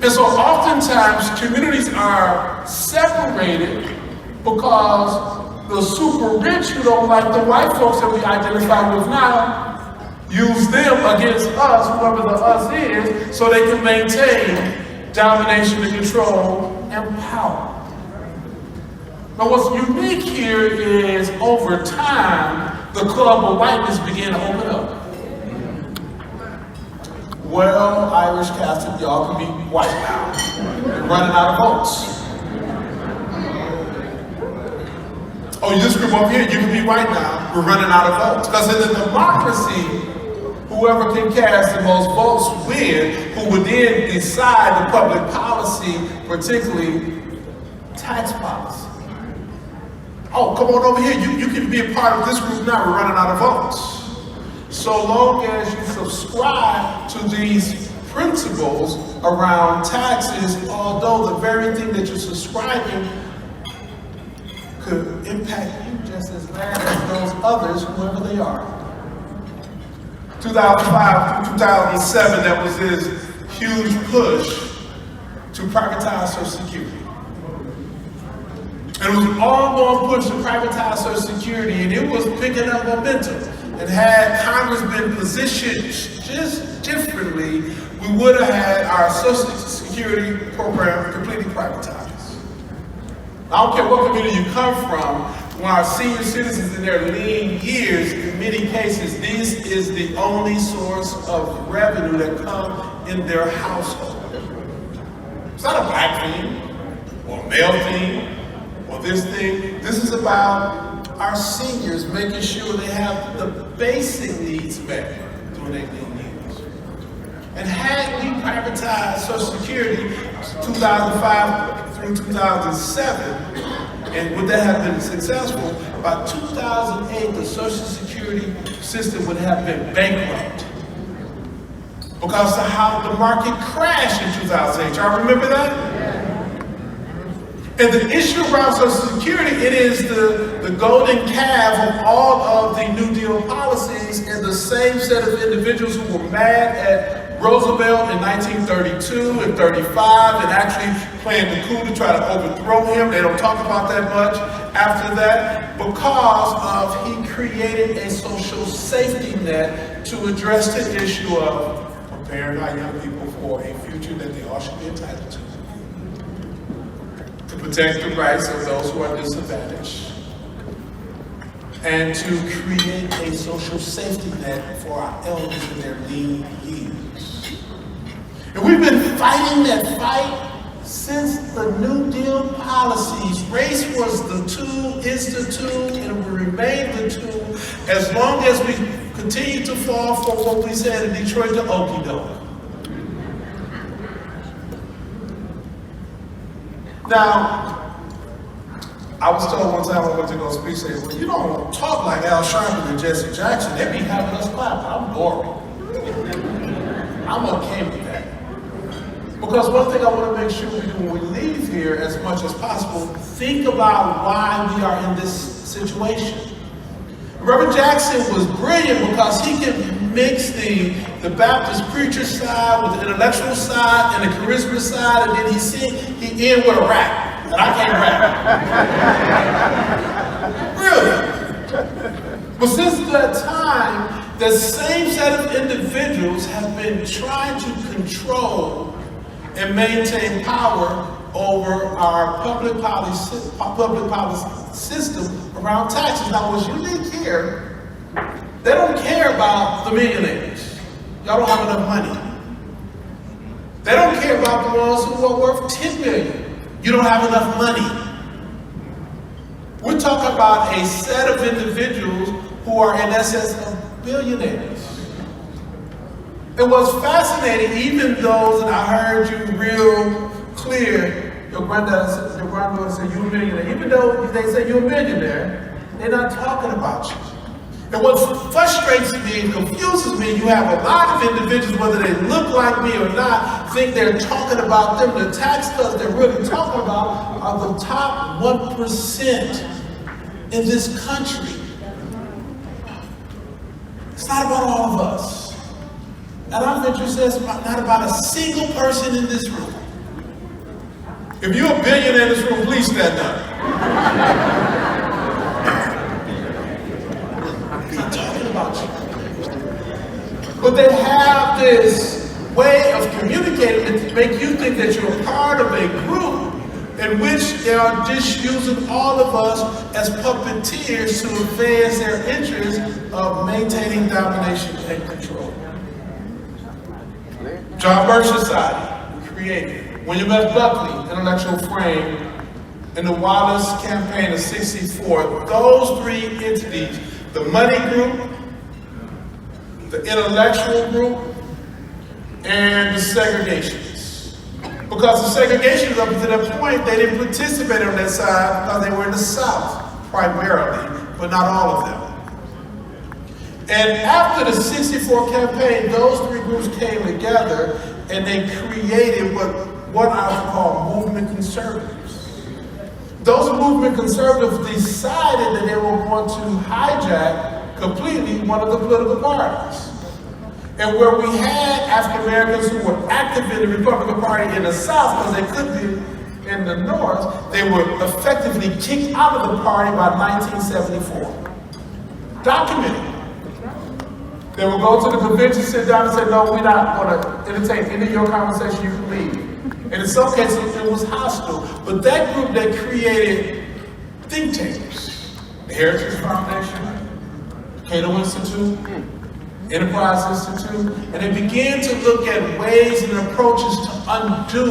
And so oftentimes communities are separated because the super rich who don't like the white folks that we identify with now use them against us, whoever the us is, so they can maintain domination and control and power. But what's unique here is over time, the club of whiteness began to open up. Well, Irish Catholic, y'all can be white now. We're running out of votes. Oh, you just grew up here, you can be white now. We're running out of votes. Because in the democracy, whoever can cast the most votes win, who would then decide the public policy, particularly tax policy. Oh, come on over here, you can be a part of this group now, we're running out of votes. So long as you subscribe to these principles around taxes, although the very thing that you're subscribing could impact you just as bad as those others, whoever they are. 2005 through 2007, that was his huge push to privatize Social Security. And it was all going push to privatize Social Security, and it was picking up momentum. And had Congress been positioned just differently, we would have had our Social Security program completely privatized. I don't care what community you come from, when our senior citizens in their lean years, in many cases, this is the only source of revenue that comes in their household. It's not a black thing, or a male thing, or this thing. This is about our seniors making sure they have the basic needs met during their lean years. And had we privatized Social Security 2005 through 2007, and would that have been successful? By 2008, the Social Security system would have been bankrupt because of how the market crashed in 2008. Y'all remember that? And the issue around Social Security, it is the golden calf of all of the New Deal policies, and the same set of individuals who were mad at Roosevelt in 1932 and 35 and actually planned the coup to try to overthrow him. They don't talk about that much after that because of he created a social safety net to address the issue of preparing our young people for a future that they all should be entitled to protect the rights of those who are disadvantaged, and to create a social safety net for our elders in their lean years. And we've been fighting that fight since the New Deal policies. Race was the tool, is the tool, and will remain the tool as long as we continue to fall for what we said in Detroit, the okie doke. Now, I was told one time I went to go speak, say, well, you don't talk like Al Sharpton and Jesse Jackson. They be having us clap. I'm boring. I'm okay with that. Because one thing I want to make sure we do when we leave here as much as possible, think about why we are in this situation. Reverend Jackson was brilliant because he could mix the Baptist preacher side with the intellectual side and the charisma side, and then he end with a rap. And I can't rap. Really. But since that time, the same set of individuals have been trying to control and maintain power over our public policy system around taxes. Now, what's unique here, they don't care about the millionaires. Y'all don't have enough money. They don't care about the ones who are worth $10 million. You don't have enough money. We're talking about a set of individuals who are in essence of billionaires. It was fascinating, even those, and I heard you real clear, your granddaughter said you're a millionaire. Even though they say you're a millionaire, they're not talking about you. And what frustrates me and confuses me, you have a lot of individuals, whether they look like me or not, think they're talking about them. The tax cuts they're really talking about are the top 1% in this country. It's not about all of us. And I venture to say it's not about a single person in this room. If you're a billionaire in this room, please stand up. I'm not talking about you. But they have this way of communicating to make you think that you're a part of a group in which they are just using all of us as puppeteers to advance their interests of maintaining domination and control. John Birch Society created. William F. Buckley, intellectual frame, and the Wallace Campaign of '64, those three entities, the money group, the intellectual group, and the segregationists. Because the segregationists, up to that point, they didn't participate on that side because they were in the South, primarily, but not all of them. And after the '64 campaign, those three groups came together and they created what I would call movement conservatives. Those movement conservatives decided that they were going to hijack completely one of the political parties. And where we had African Americans who were active in the Republican Party in the South because they couldn't be in the North, they were effectively kicked out of the party by 1974. Documented. They would go to the convention, sit down and say, no, we're not going to entertain any of your conversation, you can leave. And in some cases, it was hostile. But that group that created think tanks, the Heritage Foundation, Cato Institute, Enterprise Institute, and they began to look at ways and approaches to undo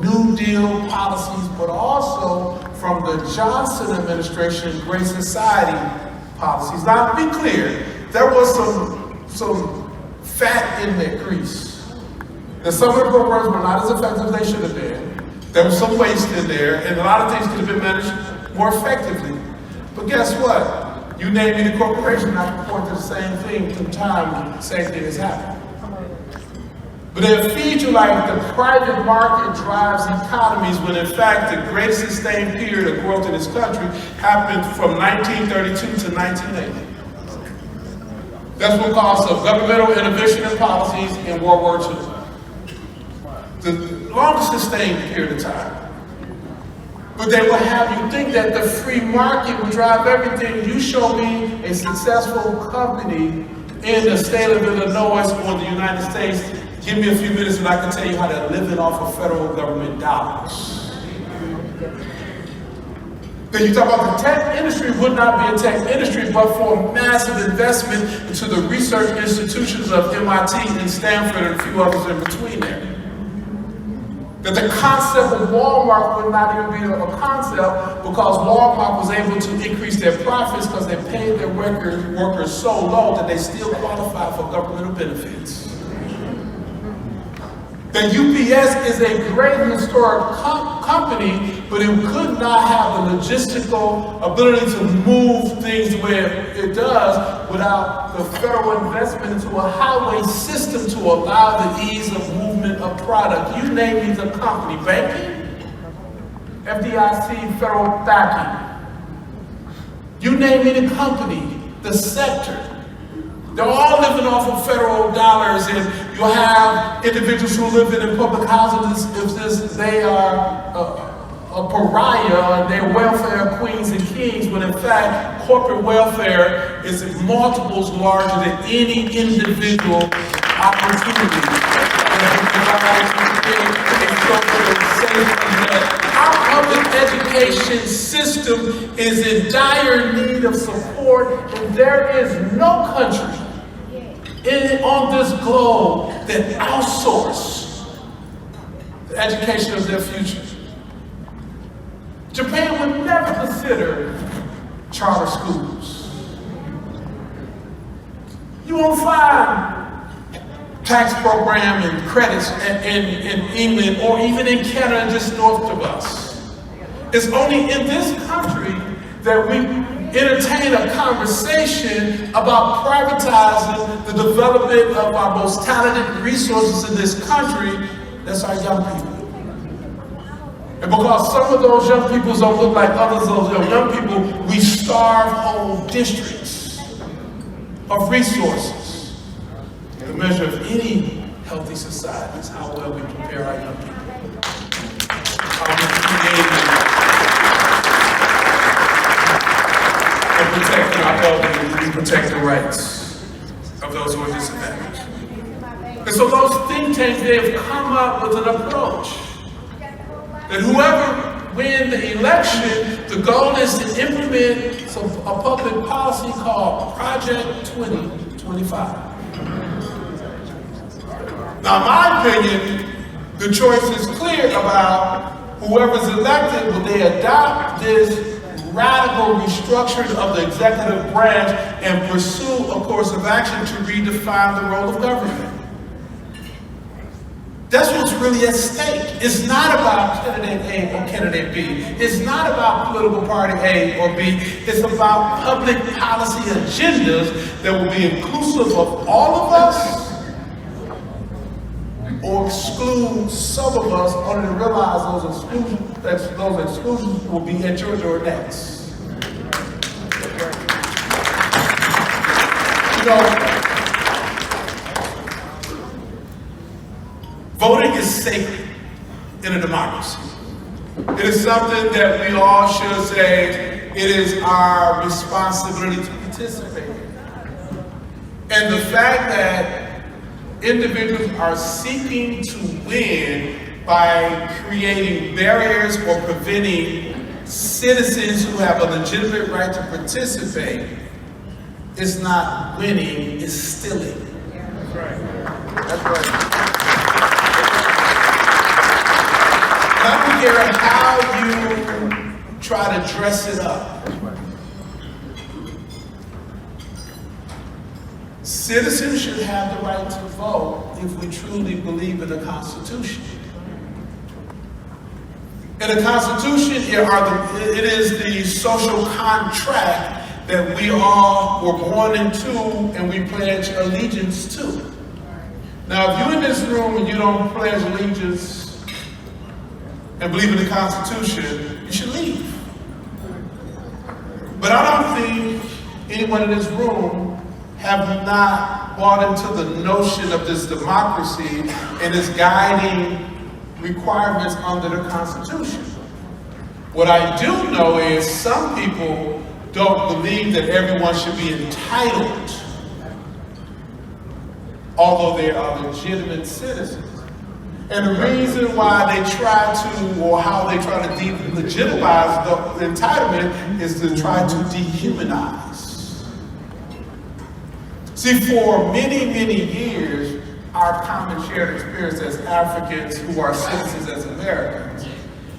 New Deal policies, but also from the Johnson administration, Great Society policies. Now, to be clear, there was some fat in that grease. And some of the programs were not as effective as they should have been. There was some waste in there, and a lot of things could have been managed more effectively. But guess what? You name me the corporation, I can point to the same thing through time, the same thing has happened. But they'll feed you like the private market drives economies, when in fact the greatest sustained period of growth in this country happened from 1932 to 1980. That's what caused of governmental innovation and policies in World War II. The longest sustained period of time. But they will have you think that the free market will drive everything. You show me a successful company in the state of Illinois or the United States, give me a few minutes and I can tell you how they're living off of federal government dollars. Then you talk about the tech industry would not be a tech industry but for massive investment into the research institutions of MIT and Stanford and a few others in between there. That the concept of Walmart would not even be a concept because Walmart was able to increase their profits because they paid their workers so low that they still qualify for governmental benefits. The UPS is a great historic company, but it could not have the logistical ability to move things the way it does without the federal investment into a highway system to allow the ease of movement of product. You name me the company, banking, FDIC, federal backing. You name me the company, the sector. They're all living off of federal dollars, and you'll have individuals who live in public housing if they are a pariah and they're welfare queens and kings, when in fact corporate welfare is multiples larger than any individual opportunity Our public education system is in dire need of support, and there is no country on this globe that outsource the education of their future. Japan would never consider charter schools. You won't find tax program and credits in England or even in Canada just north of us. It's only in this country that we entertain a conversation about privatizing the development of our most talented resources in this country. That's our young people. And because some of those young people don't look like others of those young people, we starve whole districts of resources. The measure of any healthy society is how well we prepare our young people. How we create and protect our elderly, we protect the rights of those who are disadvantaged. And so those think tanks, they have come up with an approach that whoever wins the election, the goal is to implement a public policy called Project 2025. Now, in my opinion, the choice is clear about whoever's elected. Will they adopt this radical restructuring of the executive branch and pursue a course of action to redefine the role of government? That's what's really at stake. It's not about candidate A or candidate B. It's not about political party A or B. It's about public policy agendas that will be inclusive of all of us or exclude some of us only to realize those exclusions will be at your door next. You know, voting is sacred in a democracy. It is something that we all should say it is our responsibility to participate in. And the fact that individuals are seeking to win by creating barriers or preventing citizens who have a legitimate right to participate is not winning, it's stealing. That's right. That's right. I don't care how you try to dress it up. Citizens should have the right to vote if we truly believe in the Constitution. And the Constitution, it is the social contract that we all were born into and we pledge allegiance to. Now, if you're in this room and you don't pledge allegiance and believe in the Constitution, you should leave. But I don't think anyone in this room have not bought into the notion of this democracy and its guiding requirements under the Constitution. What I do know is some people don't believe that everyone should be entitled, although they are legitimate citizens. And the reason why they try to, or how they try to delegitimize the entitlement is to try to dehumanize. See, for many, many years, our common shared experience as Africans who are citizens as Americans,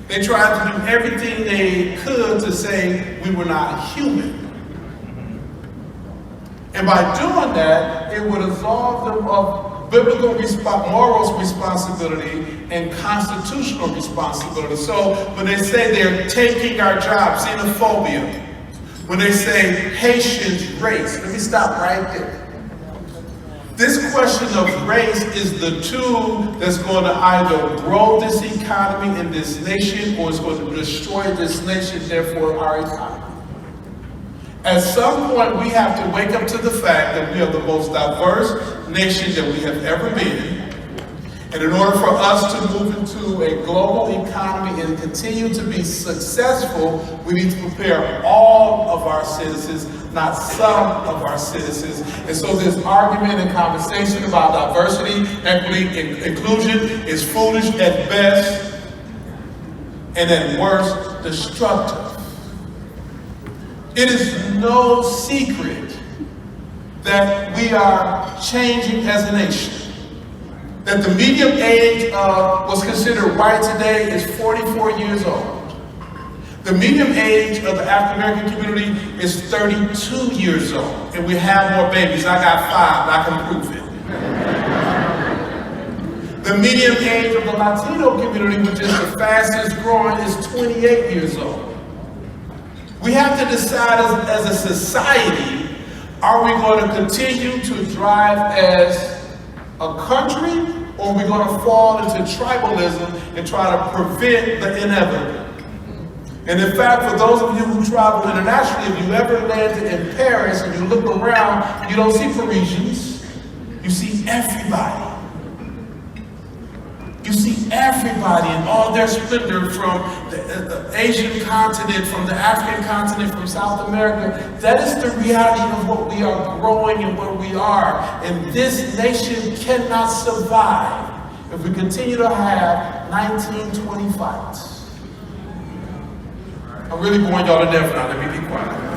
they tried to do everything they could to say we were not human. And by doing that, it would absolve them of biblical moral responsibility and constitutional responsibility. So when they say they're taking our jobs, xenophobia, when they say Haitians race, let me stop right there. This question of race is the tool that's going to either grow this economy in this nation or it's going to destroy this nation, therefore our economy. At some point, we have to wake up to the fact that we are the most diverse nation that we have ever been. And in order for us to move into a global economy and continue to be successful, we need to prepare all of our citizens, not some of our citizens. And so this argument and conversation about diversity, equity, and inclusion is foolish at best, and at worst, destructive. It is no secret that we are changing as a nation. That the median age of what's considered white today is 44 years old. The median age of the African American community is 32 years old, and we have more babies. I got 5, I can prove it. The median age of the Latino community, which is the fastest growing, is 28 years old. We have to decide as a society, are we going to continue to drive as a country, or are we going to fall into tribalism and try to prevent the inevitable? And in fact, for those of you who travel internationally, if you ever landed in Paris and you look around, you don't see Parisians, you see everybody. You see everybody in all their splendor, from the Asian continent, from the African continent, from South America. That is the reality of what we are growing and where we are. And this nation cannot survive if we continue to have 1920 fights. I'm really boring y'all to death now, let me be quiet.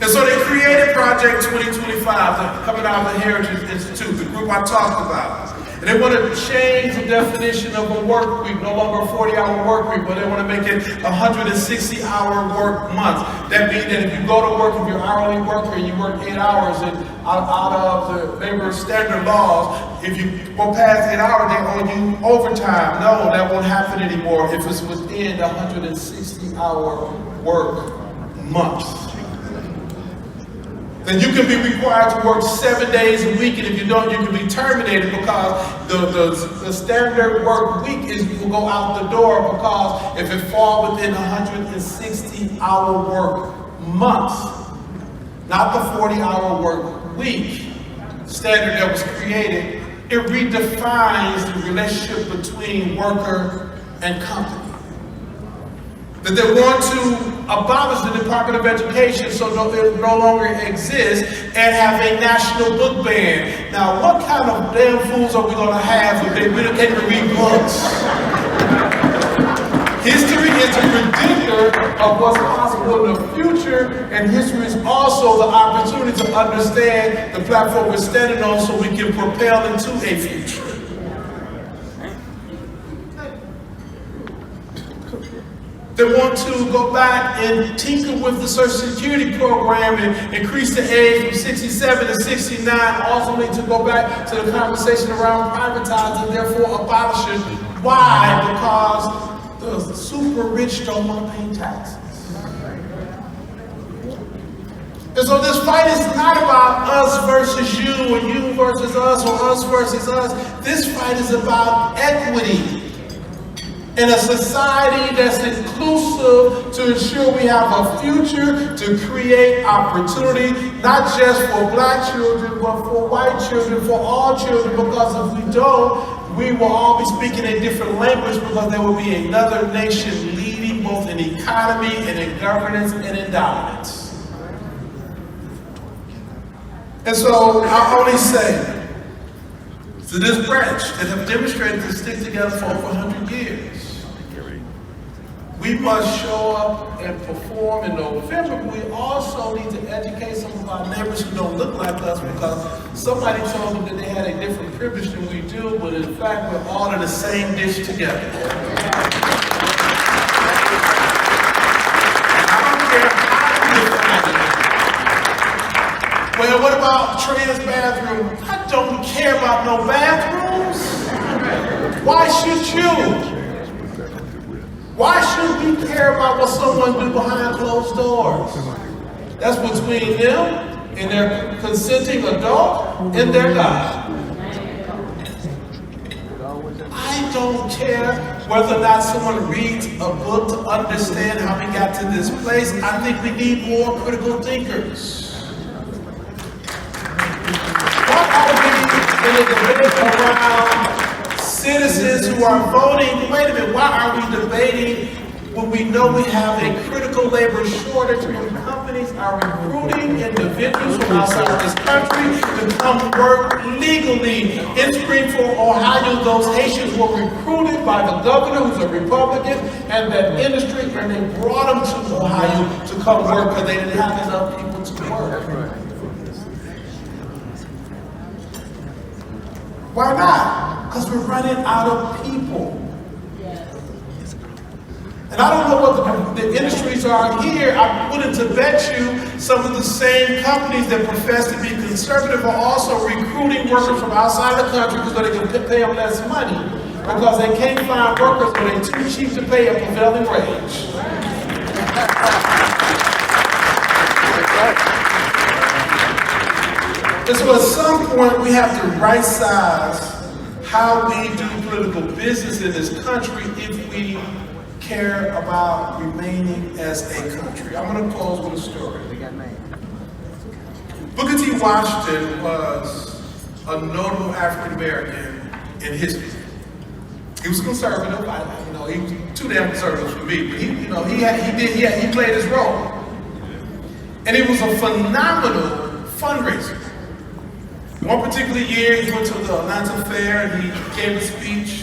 And so they created Project 2025, coming out of the Heritage Institute, the group I talked about. And they want to change the definition of a work week, no longer a 40-hour work week, but they want to make it 160-hour work month. That means that if you go to work, if you're an hourly worker, and you work 8 hours, and out of the labor standard laws, if you go past 8 hours, they owe you overtime. No, that won't happen anymore if it's within the 160-hour work month. Then you can be required to work 7 days a week, and if you don't, you can be terminated, because the standard work week will go out the door, because if it falls within 160-hour work month, not the 40-hour work week standard that was created, it redefines the relationship between worker and company. That they want to abolish the Department of Education so it no longer exists, and have a national book ban. Now, what kind of damn fools are we going to have if they really can't read books? History is a predictor of what's possible in the future, and history is also the opportunity to understand the platform we're standing on so we can propel into a future. They want to go back and tinker with the Social Security program and increase the age from 67 to 69, ultimately to go back to the conversation around privatizing, therefore abolishing. Why? Because the super rich don't want to pay taxes. And so this fight is not about us versus you, or you versus us, or us versus us. This fight is about equity. In a society that's inclusive, to ensure we have a future, to create opportunity, not just for black children, but for white children, for all children, because if we don't, we will all be speaking a different language, because there will be another nation leading both in economy and in governance and in dominance. And so I only say, to this branch that have demonstrated to stick together for over 100 years, we must show up and perform in November, but we also need to educate some of our neighbors who don't look like us, because somebody told them that they had a different privilege than we do, but in fact, we're all in the same dish together. I don't care how you define it. Well, what about trans bathrooms? I don't care about no bathrooms. Why should you? Why should we care about what someone do behind closed doors? That's between them and their consenting adult and their God. I don't care whether or not someone reads a book to understand how we got to this place. I think we need more critical thinkers. What are we in a debate around citizens who are voting? Wait a minute, why are we debating when we know we have a critical labor shortage and companies are recruiting individuals from outside this country to come work legally. In Springfield, Ohio, those Haitians were recruited by the governor, who's a Republican, and that industry, and they brought them to Ohio to come work because they didn't have enough people to work. Why not? Because we're running out of people. And I don't know what the industries are here. I'm willing to bet you some of the same companies that profess to be conservative are also recruiting workers from outside the country because they can pay them less money because they can't find workers or they're too cheap to pay a prevailing wage. And so at some point we have to right size how we do political business in this country if we care about remaining as a country. I'm going to close with a story. Booker T. Washington was a notable African American in history. He was conservative. He was too damn conservative for me, but he played his role. And he was a phenomenal fundraiser. One particular year, he went to the Atlanta Fair and he gave a speech,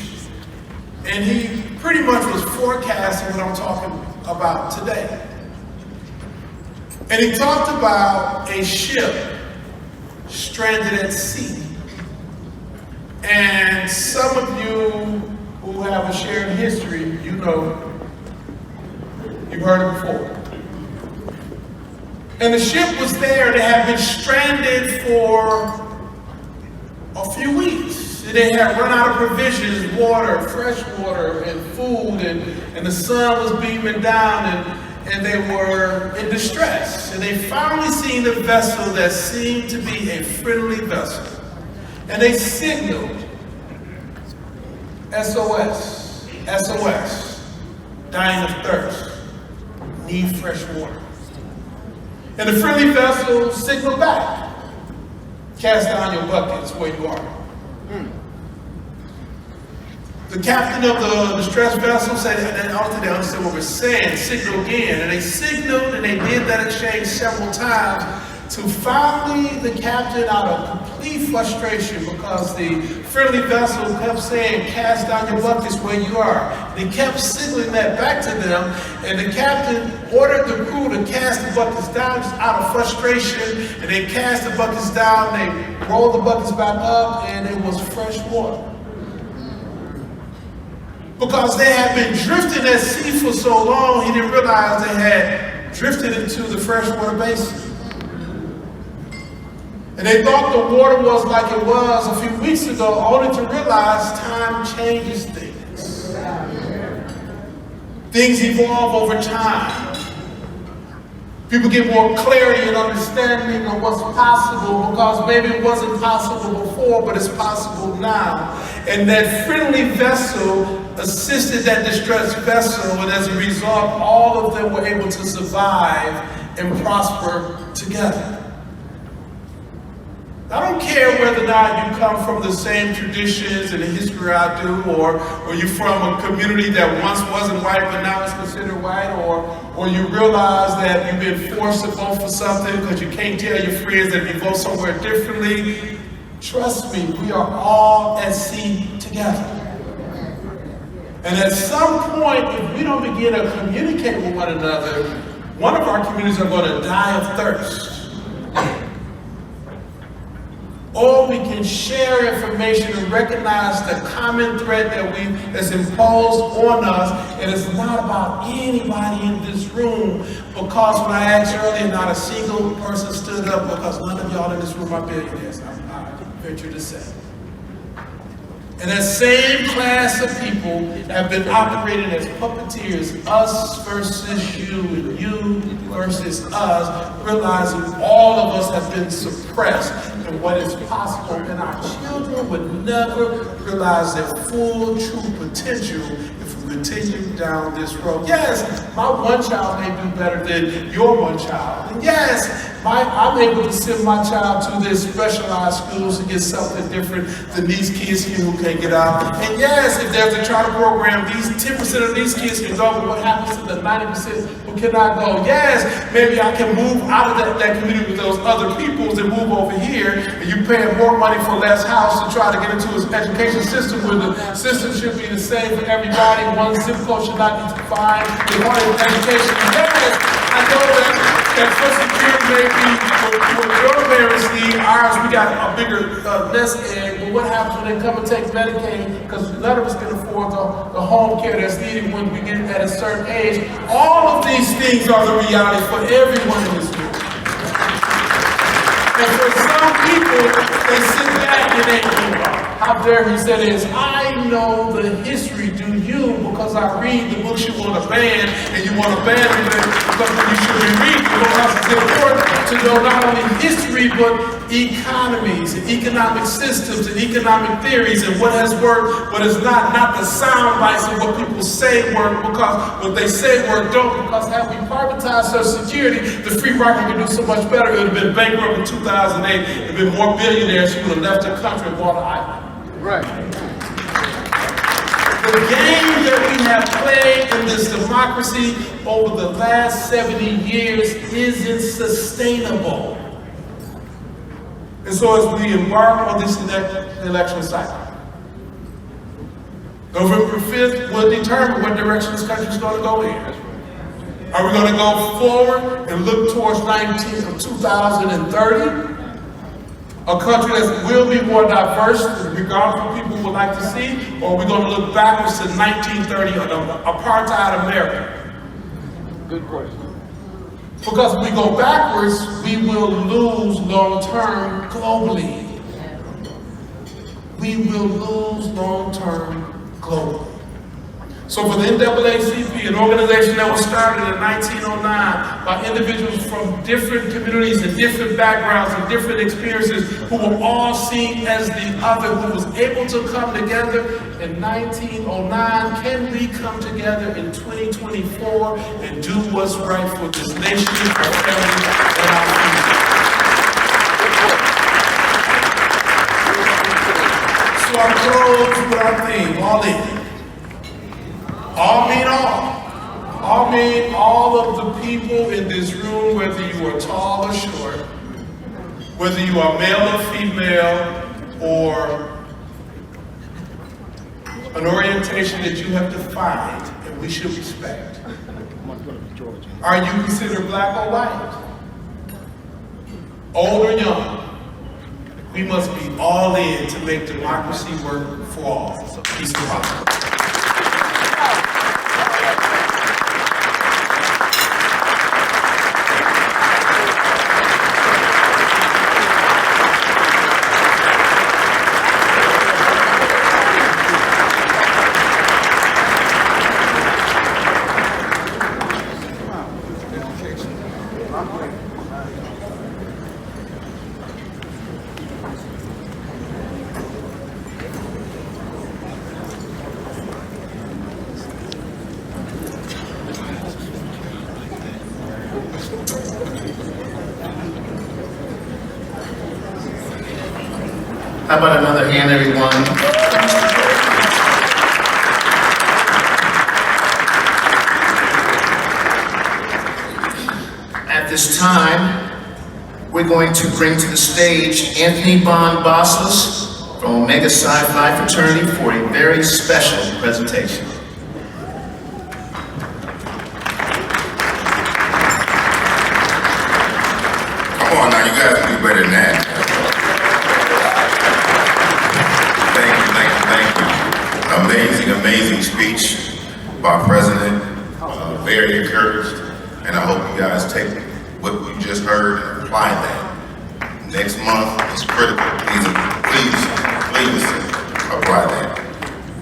and he pretty much was forecasting what I'm talking about today. And he talked about a ship stranded at sea. And some of you who have a shared history, you know, you've heard it before. And the ship was there, and it had been stranded for a few weeks. They had run out of provisions, water, fresh water, and food, and the sun was beaming down, and they were in distress. And they finally seen a vessel that seemed to be a friendly vessel. And they signaled, SOS, SOS, dying of thirst, need fresh water. And the friendly vessel signaled back, cast down your buckets where you are. The captain of the distressed vessel said, and I don't think they understood what we're saying, signal again. And they signaled, and they did that exchange several times, to finally the captain, out of complete frustration, because the friendly vessel kept saying, cast down your buckets where you are. And he kept signaling that back to them, and the captain ordered the crew to cast the buckets down just out of frustration, and they cast the buckets down, they rolled the buckets back up, and it was fresh water. Because they had been drifting at sea for so long, he didn't realize they had drifted into the freshwater basin. And they thought the water was like it was a few weeks ago, only to realize time changes things. Things evolve over time. People get more clarity and understanding of what's possible, because maybe it wasn't possible before, but it's possible now. And that friendly vessel assisted that distressed vessel, and as a result, all of them were able to survive and prosper together. I don't care whether or not you come from the same traditions and the history I do, or you're from a community that once wasn't white but now is considered white, or you realize that you've been forced to vote for something because you can't tell your friends that if you vote somewhere differently. Trust me, we are all at sea together. And at some point, if we don't begin to communicate with one another, one of our communities are going to die of thirst. Or we can share information and recognize the common thread that's imposed on us, and it's not about anybody in this room, because when I asked earlier, not a single person stood up, because none of y'all in this room are billionaires, I venture to say. And that same class of people have been operating as puppeteers, us versus you and you versus us, realizing all of us have been suppressed. And what is possible, and our children would never realize their full, true potential if we continue down this road. Yes, my one child may do better than your one child. And yes, I'm able to send my child to this specialized schools to get something different than these kids here who can't get out. And yes, if there's a charter program, these 10% of these kids can go, but what happens to the 90% who cannot go? Yes, maybe I can move out of that community with those other peoples and move over here, and you're paying more money for less house to try to get into his education system when the system should be the same for everybody. One zip code should not be defined. The one education. Yes, I know that Social Security may be what your parents need. Ours, we got a bigger nest egg. But what happens when they come and take Medicaid? Because none of us can afford the home care that's needed when we get at a certain age. All of these things are the reality for everyone in this room. And for some people, they sit back and they go, how dare he say this? I know the history, do you? Because I read the books you want to ban, and you want to ban them because you should be reading, because it's important to know not only history, but economies, and economic systems, and economic theories, and what has worked, what is not the sound bites of what people say work, because what they say work don't, because had we privatized Social Security, the free market could do so much better. It would have been bankrupt in 2008, there would have been more billionaires who would have left the country and bought an island. Right. The game that we have played in this democracy over the last 70 years isn't sustainable. And so as we embark on this election cycle, November 5th will determine what direction this country is going to go in. Are we going to go forward and look towards 2030? A country that will be more diverse, regardless of what people would like to see, or are we going to look backwards to 1930 or apartheid America? Good question. Because if we go backwards, we will lose long-term globally. We will lose long-term globally. So for the NAACP, an organization that was started in 1909 by individuals from different communities and different backgrounds and different experiences who were all seen as the other, who was able to come together in 1909, can we come together in 2024 and do what's right for this nation, our family, and our future? So I close with our theme, all in. All mean all. All mean all of the people in this room, whether you are tall or short, whether you are male or female, or an orientation that you have defined and we should respect. Are you considered black or white? Old or young? We must be all in to make democracy work for all. So peace and love. How about another hand, everyone? At this time, we're going to bring to the stage Anthony Bond Bosselus from Omega Psi Phi Fraternity for a very special presentation. Come on now, you guys can do better than that. Amazing speech by President, very encouraged, and I hope you guys take what you just heard and apply that. Next month is critical. Please apply that.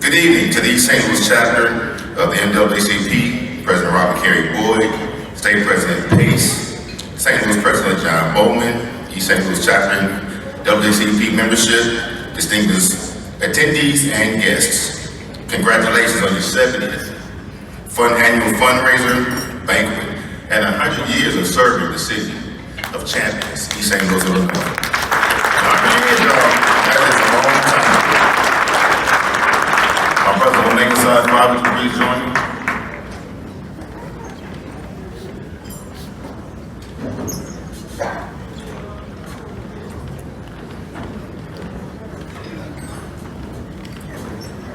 Good evening to the East St. Louis chapter of the NAACP, President Robert Carey Boyd, State President Pace, St. Louis President John Bowman, East St. Louis chapter NAACP membership, distinguished attendees and guests. Congratulations on your 70th annual fundraiser banquet and 100 years of serving the city. of Champions, East St. Louis, Illinois. Now, I've been here, y'all, that is a long time. My brother Omega Side 5, would you please join me?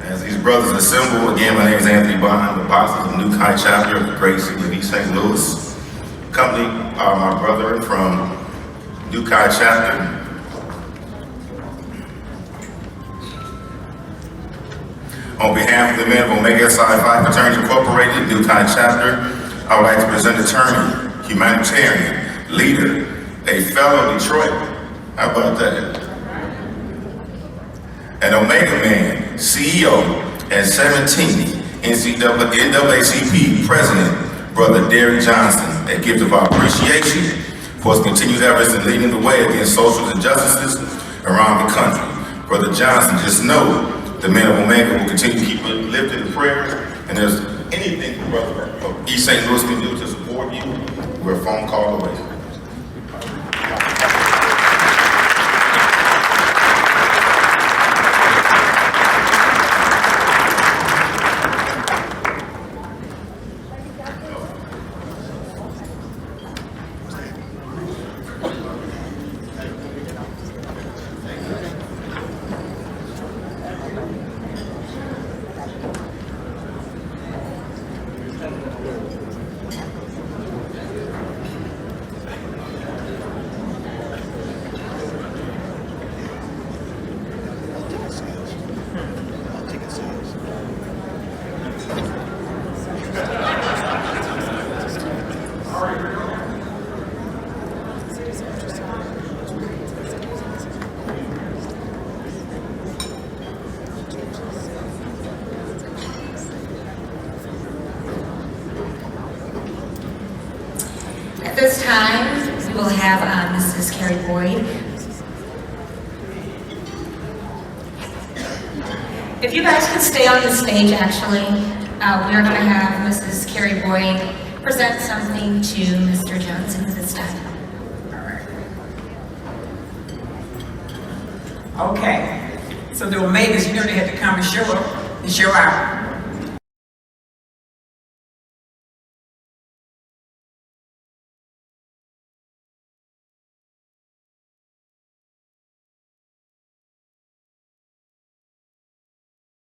As these brothers assemble, again, my name is Anthony Bond. I'm the boss of the New Kai chapter of the great city of East St. Louis. Accompanied are my brethren from New Kai chapter. On behalf of the men of Omega Psi Phi Fraternity Incorporated, New Kai chapter, I would like to present attorney, humanitarian, leader, a fellow Detroit. How about that? An Omega man, CEO, and 17th NAACP President, Brother Derek Johnson, a gift of our appreciation for his continued efforts in leading the way against social injustices around the country. Brother Johnson, just know the men of Omega will continue to keep it lifted in prayers, and there's anything the brother of East St. Louis can do to support you, we're a phone call away. At this time, we will have Mrs. Carrie Boyd. If you guys could stay on the stage, actually, we are going to have Mrs. Carrie Boyd present something to Mr. Johnson at this time. Okay, so the Omegas, you know they had to come and show up and show out.